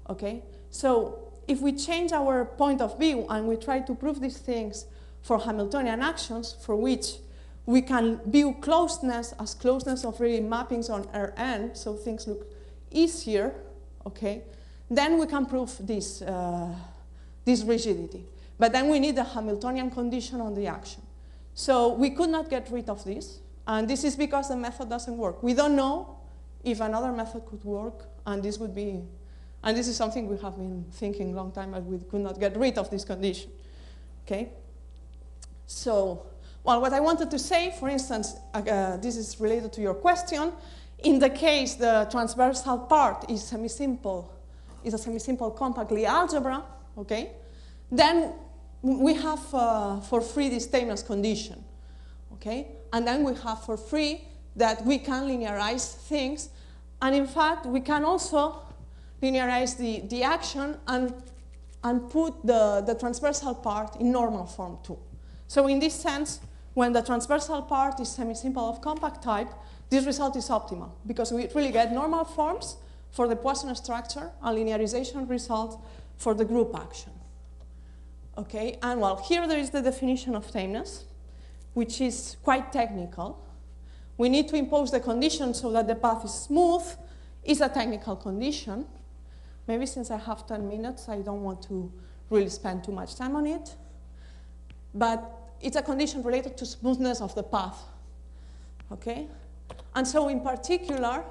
Speaker 2: Okay? So if we change our point of view and we try to prove these things for Hamiltonian actions for which we can view closeness as closeness of really mappings on Rn, so things look easier, okay? Then we can prove this, this rigidity. But then we need a Hamiltonian condition on the action. So we could not get rid of this, and this is because the method doesn't work. We don't know if another method could work, and this would be, and this is something we have been thinking a long time, but we could not get rid of this condition, okay? So, well, what I wanted to say, for instance, this is related to your question. In the case the transversal part is semi-simple, is a semi-simple compact Lie algebra, okay? Then we have for free this tameness condition, okay? And then we have for free that we can linearize things, and in fact we can also linearize the action and put the transversal part in normal form too. So in this sense, when the transversal part is semi-simple of compact type, this result is optimal because we really get normal forms for the Poisson structure and linearization result for the group action. Okay, and well, here there is the definition of tameness, which is quite technical. We need to impose the condition so that the path is smooth, is a technical condition. Maybe since I have 10 minutes, I don't want to really spend too much time on it. But it's a condition related to smoothness of the path, okay? And so in particular,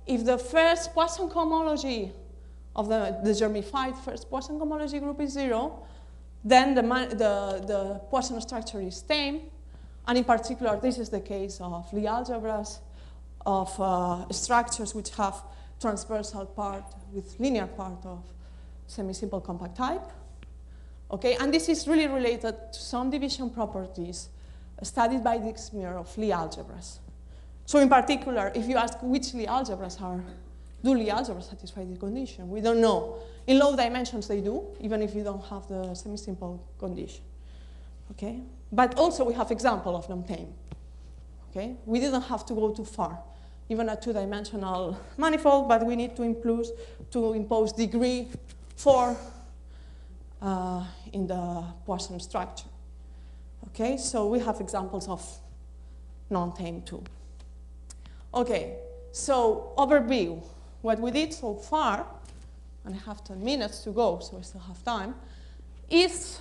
Speaker 2: if the first Poisson cohomology of the germified first Poisson cohomology group is 0, then the Poisson structure is tame, and in particular, this is the case of Lie algebras, of structures which have transversal part with linear part of semi-simple compact type. Okay, and this is really related to some division properties studied by Dixmuir of Lie algebras. So in particular, if you ask which Lie algebras are, do Lie algebras satisfy this condition? We don't know. In low dimensions they do, even if you don't have the semi-simple condition. Okay, but also we have example of non-tame. Okay, we didn't have to go too far, even a two-dimensional manifold, but we need to impose degree 4 in the Poisson structure. Okay, so we have examples of non-tame too. Okay, so overview. What we did so far, and I have 10 minutes to go, so I still have time, is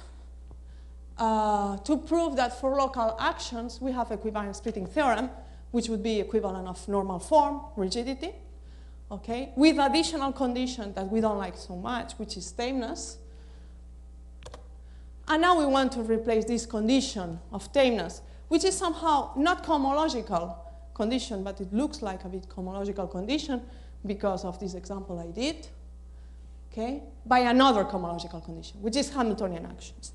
Speaker 2: to prove that for local actions, we have equivalent splitting theorem, which would be equivalent of normal form, rigidity, okay, with additional condition that we don't like so much, which is tameness. And now we want to replace this condition of tameness, which is somehow not cohomological condition, but it looks like a bit cohomological condition because of this example I did, okay, by another cohomological condition, which is Hamiltonian actions.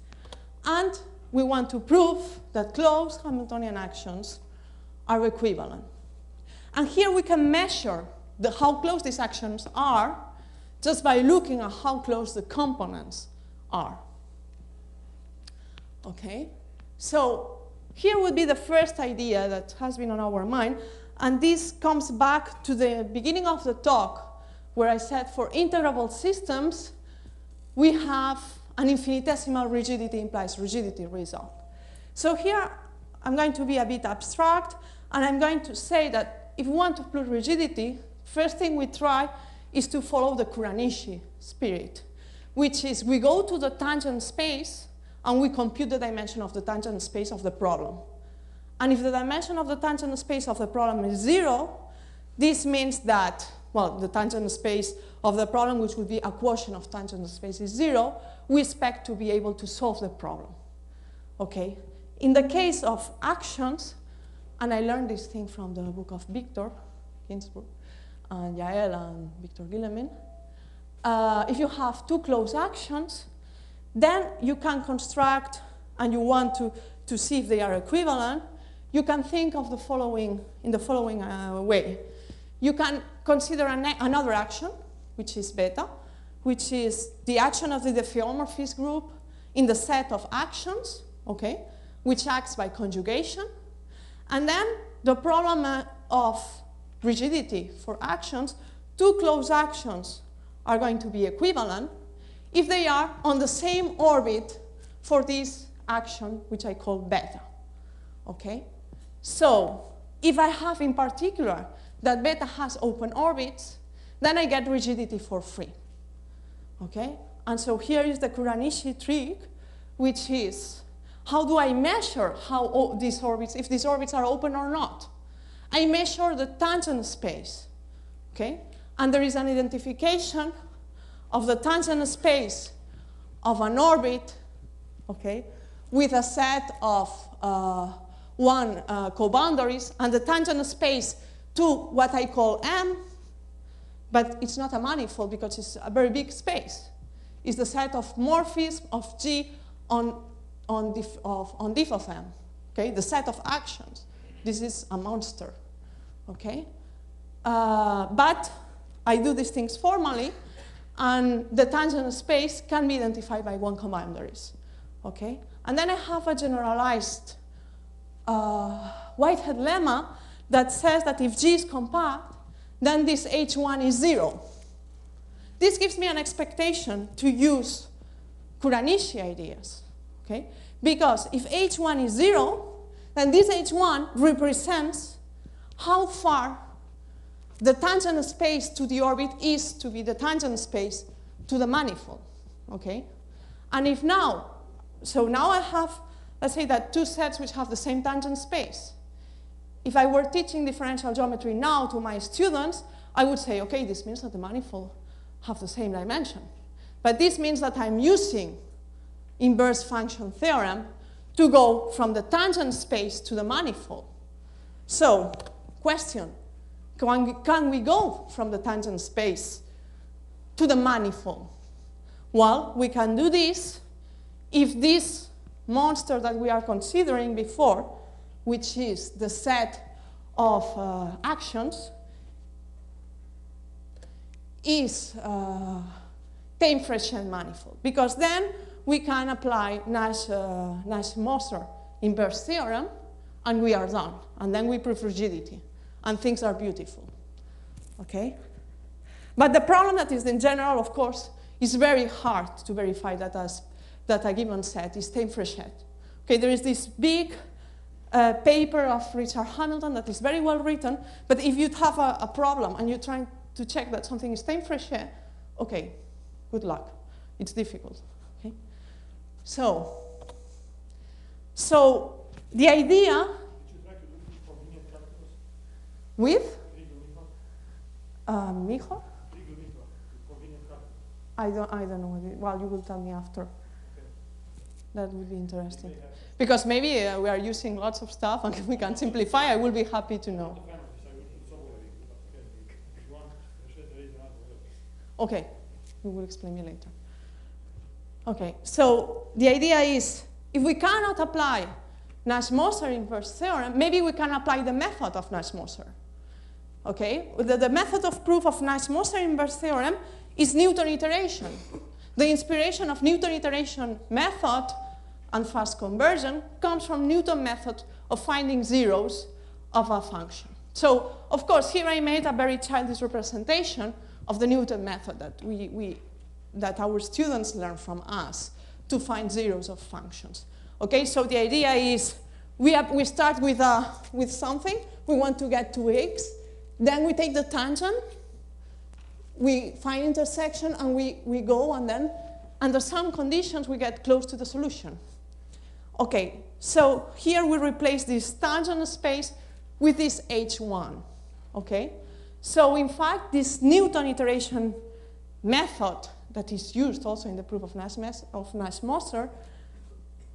Speaker 2: And we want to prove that closed Hamiltonian actions are equivalent. And here we can measure how close these actions are just by looking at how close the components are. Okay, so here would be the first idea that has been on our mind, and this comes back to the beginning of the talk where I said for integrable systems we have an infinitesimal rigidity implies rigidity result. So here I'm going to be a bit abstract, and I'm going to say that if we want to prove rigidity, first thing we try is to follow the Kuranishi spirit, which is we go to the tangent space and we compute the dimension of the tangent space of the problem. And if the dimension of the tangent space of the problem is 0, this means that, well, the tangent space of the problem, which would be a quotient of tangent space, is 0, we expect to be able to solve the problem. Okay? In the case of actions, and I learned this thing from the book of Victor Ginsburg, and Yael and Victor Guillemin, if you have two close actions, then you can construct, and you want to see if they are equivalent, you can think of the following, in the following way. You can consider another action, which is beta, which is the action of the diffeomorphist group in the set of actions, okay, which acts by conjugation. And then the problem of rigidity for actions, two close actions are going to be equivalent if they are on the same orbit for this action, which I call beta, okay? So if I have in particular that beta has open orbits, then I get rigidity for free, okay? And so here is the Kuranishi trick, which is how do I measure how these orbits, if these orbits are open or not? I measure the tangent space, okay? And there is an identification of the tangent space of an orbit, okay, with a set of co-boundaries, and the tangent space to what I call M, but it's not a manifold because it's a very big space. It's the set of morphism of G on diff of M, okay, the set of actions. This is a monster, okay? But I do these things formally, and the tangent space can be identified by one co-boundaries, okay? And then I have a generalized Whitehead lemma that says that if G is compact, then this H1 is 0. This gives me an expectation to use Kuranishi ideas, okay? Because if H1 is 0, then this H1 represents how far the tangent space to the orbit is to be the tangent space to the manifold, okay? And if now, so now I have, let's say that two sets which have the same tangent space. If I were teaching differential geometry now to my students, I would say, okay, this means that the manifold have the same dimension. But this means that I'm using inverse function theorem to go from the tangent space to the manifold. So, question, can we go from the tangent space to the manifold? Well, we can do this if this monster that we are considering before, which is the set of actions, is Symplectic manifold, because then we can apply Nash-Moser inverse theorem, and we are done. And then we prove rigidity, and things are beautiful. Okay? But the problem that is in general, of course, is very hard to verify that a given set is Symplectic. Okay, there is this big paper of Richard Hamilton that is very well written, but if you have a problem and you're trying to check that something is Symplectic, okay, good luck. It's difficult. Okay? So the idea with Mijo? I don't know. Well, you will tell me after. That would be interesting. Because maybe we are using lots of stuff and we can simplify. I will be happy to know. Okay, you will explain me later. Okay, so the idea is, if we cannot apply Nash-Moser inverse theorem, maybe we can apply the method of Nash-Moser. Okay, the method of proof of Nash-Moser inverse theorem is Newton iteration. The inspiration of Newton iteration method and fast conversion comes from Newton method of finding zeros of a function. So, of course, here I made a very childish representation of the Newton method that our students learn from us to find zeros of functions. Okay, so the idea is we start with something, we want to get to x, then we take the tangent, we find intersection, and we go, and then under some conditions we get close to the solution. Okay, so here we replace this tangent space with this h1. Okay, so in fact this Newton iteration method that is used also in the proof of Nash-Moser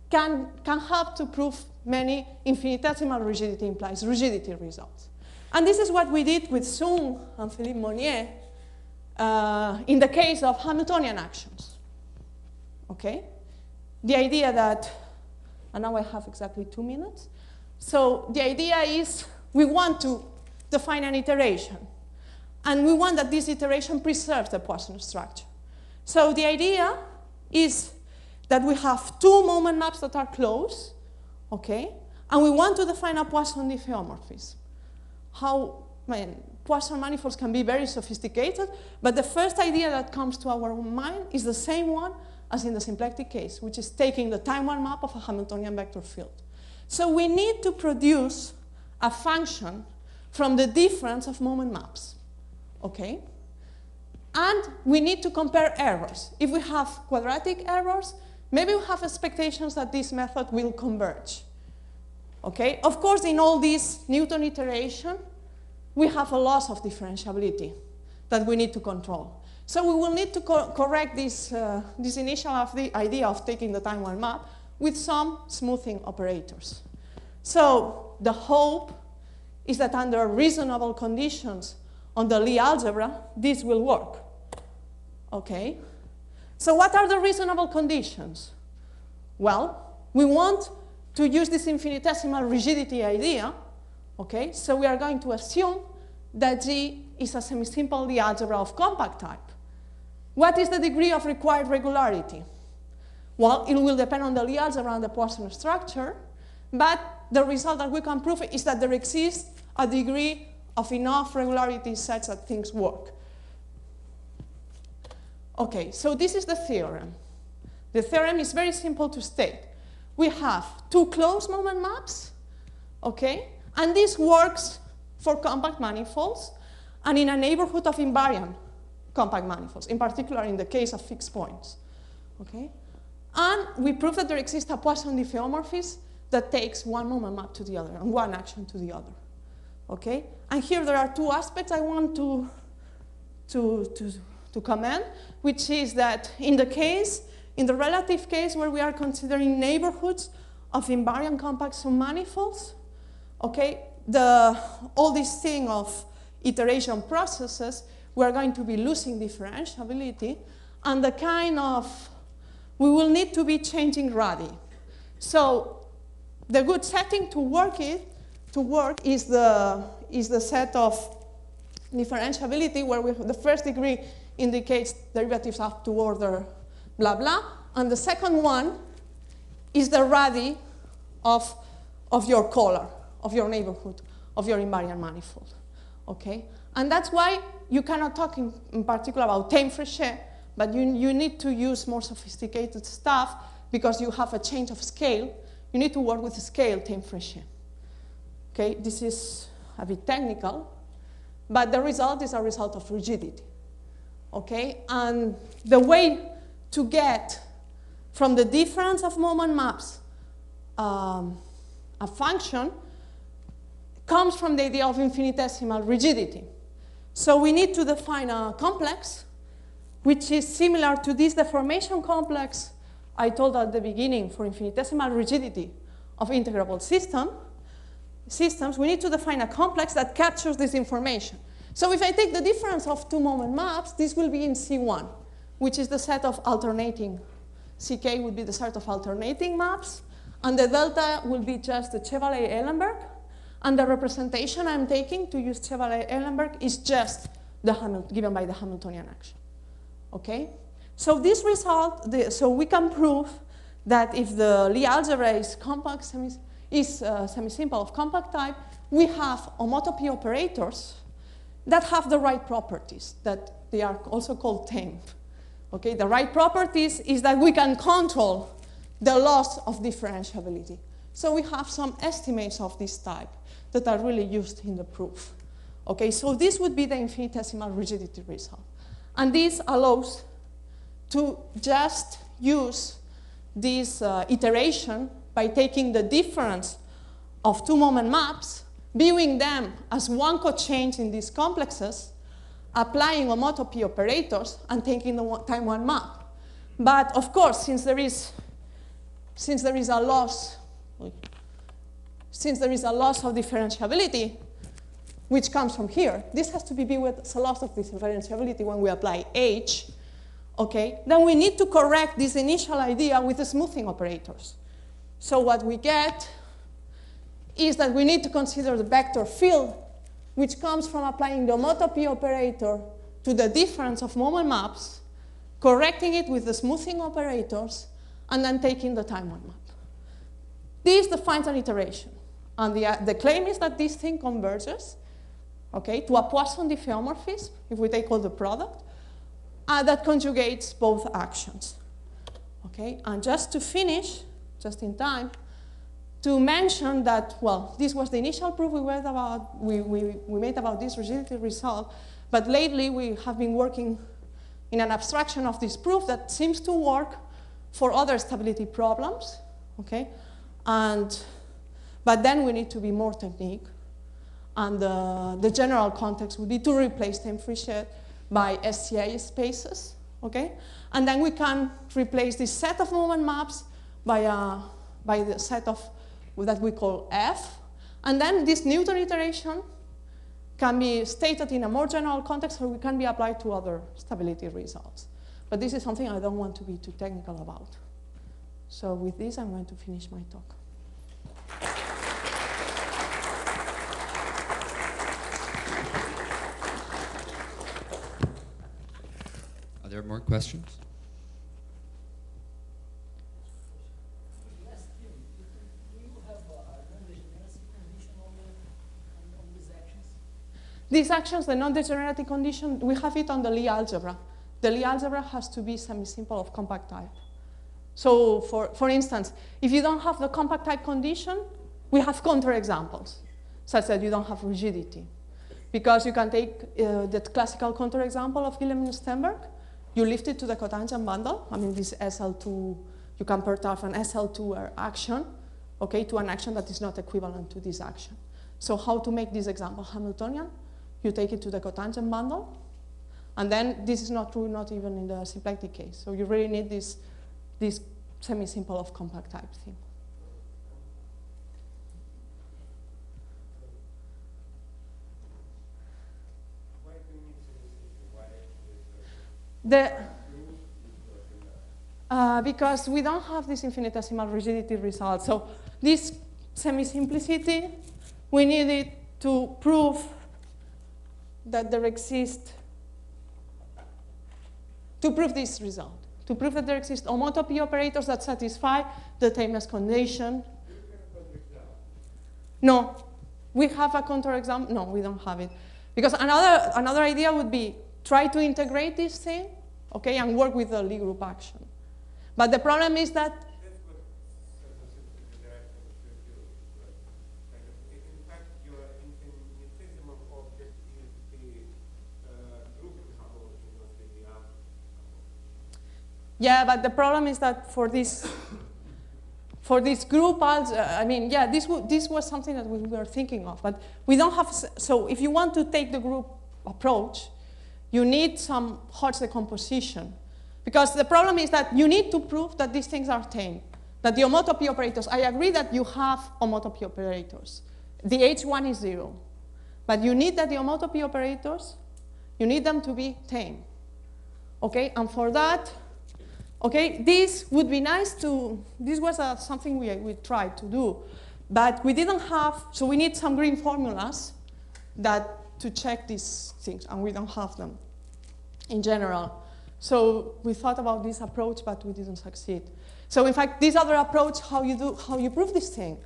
Speaker 2: can help to prove many infinitesimal rigidity implies rigidity results. And this is what we did with Sung and Philippe Monnier in the case of Hamiltonian actions. Okay? The idea that, and now I have exactly 2 minutes. So the idea is we want to define an iteration. And we want that this iteration preserves the Poisson structure. So the idea is that we have 2 moment maps that are close, okay? And we want to define a Poisson diffeomorphism. Poisson manifolds can be very sophisticated, but the first idea that comes to our mind is the same one as in the symplectic case, which is taking the time-one map of a Hamiltonian vector field. So we need to produce a function from the difference of moment maps, okay? And we need to compare errors. If we have quadratic errors, maybe we have expectations that this method will converge, okay? Of course, in all this Newton iteration, we have a loss of differentiability that we need to control. So we will need to correct this initial idea of taking the time-one map with some smoothing operators. So the hope is that under reasonable conditions on the Lie algebra, this will work. Okay? So what are the reasonable conditions? Well, we want to use this infinitesimal rigidity idea. Okay? So we are going to assume that G is a semi-simple Lie algebra of compact type. What is the degree of required regularity? Well, it will depend on the Lie algebra and the Poisson structure, but the result that we can prove is that there exists a degree of enough regularity such that things work. Okay, so this is the theorem. The theorem is very simple to state. We have 2 closed moment maps, okay? And this works for compact manifolds and in a neighborhood of invariant compact manifolds, in particular in the case of fixed points, okay? And we prove that there exists a Poisson diffeomorphism that takes one moment map to the other and one action to the other, okay? And here there are 2 aspects I want to comment, which is that in the relative case where we are considering neighborhoods of invariant compact submanifolds, okay, all this thing of iteration processes, we are going to be losing differentiability, and we will need to be changing radi. So the good setting to work is the set of differentiability where the first degree indicates derivatives up to order blah blah, and the second one is the radi of your color, of your neighborhood, of your invariant manifold. Okay? And that's why you cannot talk in particular about time Fréchet, but you need to use more sophisticated stuff because you have a change of scale. You need to work with the scale time Fréchet. Okay? This is a bit technical, but the result is a result of rigidity. Okay? And the way to get from the difference of moment maps a function comes from the idea of infinitesimal rigidity. So we need to define a complex which is similar to this deformation complex I told at the beginning for infinitesimal rigidity of integrable systems. We need to define a complex that captures this information. So if I take the difference of two moment maps, this will be in C1, which is the set of alternating. CK would be the set of alternating maps, and the delta will be just the Chevalier-Eilenberg, and the representation I'm taking to use Chevalier-Eilenberg is just given by the Hamiltonian action. Okay? So this result, so we can prove that if the Lie algebra is compact, semi-simple of compact type, we have homotopy operators that have the right properties, that they are also called tame. Okay? The right properties is that we can control the loss of differentiability. So we have some estimates of this type that are really used in the proof. Okay, so this would be the infinitesimal rigidity result. And this allows to just use this iteration by taking the difference of two moment maps, viewing them as one cochange in these complexes, applying homotopy operators, and taking the time one map. But of course, since there is a loss of differentiability, which comes from here, this has to be viewed as a loss of differentiability when we apply H, okay? Then we need to correct this initial idea with the smoothing operators. So what we get is that we need to consider the vector field, which comes from applying the homotopy operator to the difference of moment maps, correcting it with the smoothing operators, and then taking the time one map. This defines an iteration. And the claim is that this thing converges, okay, to a Poisson diffeomorphism, if we take all the product, that conjugates both actions. Okay, and just to finish, just in time, to mention that, well, this was the initial proof we made about this rigidity result, but lately we have been working in an abstraction of this proof that seems to work for other stability problems, okay? But then we need to be more technique, and the general context would be to replace time Fréchet by SCA spaces, okay? And then we can replace this set of moment maps by the set of that we call F, and then this Newton iteration can be stated in a more general context, or we can be applied to other stability results. But this is something I don't want to be too technical about. So with this, I'm going to finish my talk.
Speaker 1: Are there more questions?
Speaker 3: Yes, Tim, do you have a non-degeneracy condition on these actions?
Speaker 2: These actions, the non-degeneracy condition, we have it on the Lie algebra. The Lie algebra has to be semi-simple of compact type. So for instance, if you don't have the compact type condition, we have counterexamples, such that you don't have rigidity. Because you can take the classical counterexample of Guillemin-Stenberg, you lift it to the cotangent bundle. I mean, this SL2, you can perturb an SL2 action, okay, to an action that is not equivalent to this action. So how to make this example Hamiltonian? You take it to the cotangent bundle, and then this is not true, not even in the symplectic case. So you really need this semi-simple of compact type thing. because we don't have this infinitesimal rigidity result. So this semi-simplicity, we needed to prove that there exists, to prove this result, to prove that there exist homotopy operators that satisfy the tameness condition. No, we have a counterexample. No, we don't have it. Because another idea would be try to integrate this thing, okay, and work with the Lie group action. But the problem is that
Speaker 4: in fact, your infinitesimal object is the group homology, not the
Speaker 2: yeah, but the problem is that for this group, I mean, yeah, this was something that we were thinking of, but we don't have, so if you want to take the group approach, you need some Hodge decomposition. Because the problem is that you need to prove that these things are tame, that the homotopy operators, I agree that you have homotopy operators. The H1 is 0. But you need that the homotopy operators, you need them to be tame. Okay, and for that, okay, this would be nice to, this was something we tried to do, but we didn't have, so we need some green formulas to check these things, and we don't have them in general. So we thought about this approach, but we didn't succeed. So in fact, this other approach, how you prove this thing,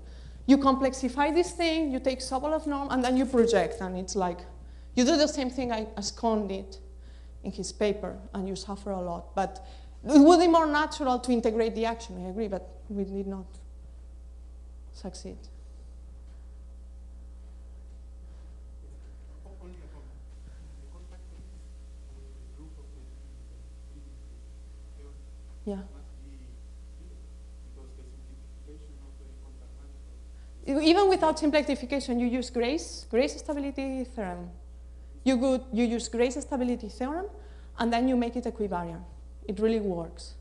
Speaker 2: you complexify this thing, you take Sobolev norm, and then you project, and it's like, you do the same thing as Kohn did in his paper, and you suffer a lot. But it would be more natural to integrate the action, I agree, but we did not succeed. Yeah. Even without simplification, you use Gray's stability theorem. You use Gray's stability theorem, and then you make it equivariant. It really works.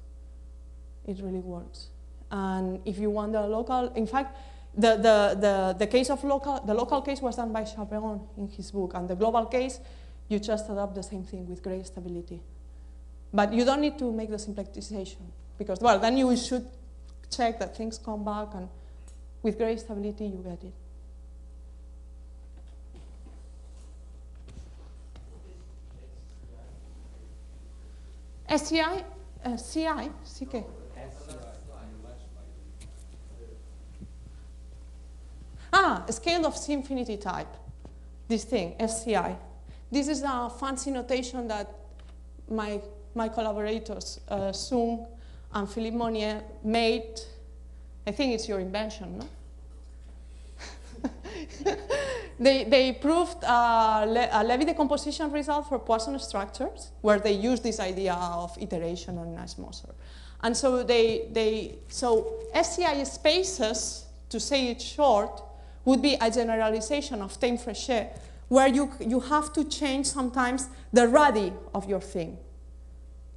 Speaker 2: It really works. And if you want the local, in fact, the case of the local case was done by Chaperon in his book, and the global case, you just adopt the same thing with Gray's stability. But you don't need to make the simplification, because, well, then you should check that things come back, and with Gray's stability, you get it. SCI? CI? CK? A scale of C-infinity type. This thing, SCI. This is a fancy notation that my collaborators, Sung and Philippe Monnier, made. I think it's your invention, no? They proved a Levy decomposition result for Poisson structures, where they used this idea of iteration on Nash-Moser. And so so SCI spaces, to say it short, would be a generalization of Tame-Fréchet, where you have to change sometimes the radii of your thing.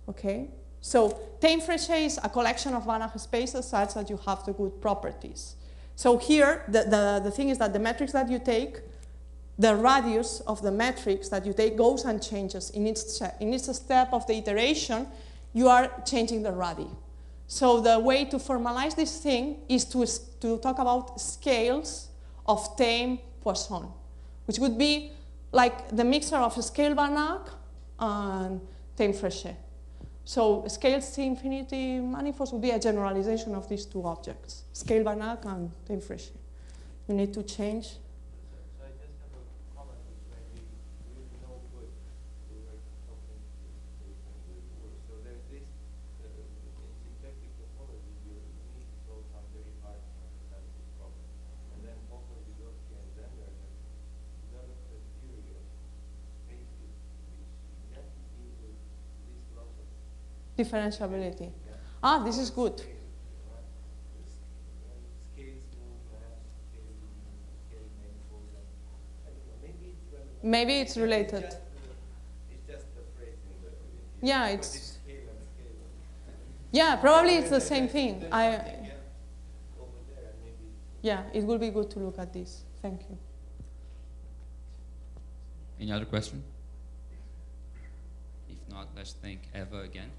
Speaker 2: Okay? So Tame-Fréchet is a collection of Banach spaces such that you have the good properties. So here, the thing is that the metrics that you take, the radius of the metrics that you take goes and changes. In each step of the iteration, you are changing the radii. So the way to formalize this thing is to talk about scales of tame Poisson, which would be like the mixture of scale Banach and Tame-Fréchet. So scale C-infinity manifolds would be a generalization of these two objects, scale Banach and Tame-Fréchet. You need to change.
Speaker 4: So I just have a comment which may be really no good. We were talking before. So there's this, in symplectic topology, you need to solve some very hard mathematical problem. And then both of Vygotsky and Zender have developed a theory of spaces which exactly deals with this loss of
Speaker 2: Differentiability.
Speaker 4: yeah.
Speaker 2: This is good. Maybe it's related.
Speaker 4: It's just the phrase in the
Speaker 2: Yeah,
Speaker 4: it's
Speaker 2: it's.
Speaker 4: scale and scale.
Speaker 2: Yeah, probably it's the same thing.
Speaker 4: There's something else over there, and maybe.
Speaker 2: Yeah, it will be good to look at this. Thank you.
Speaker 1: Any other question? If not, let's thank Eva again.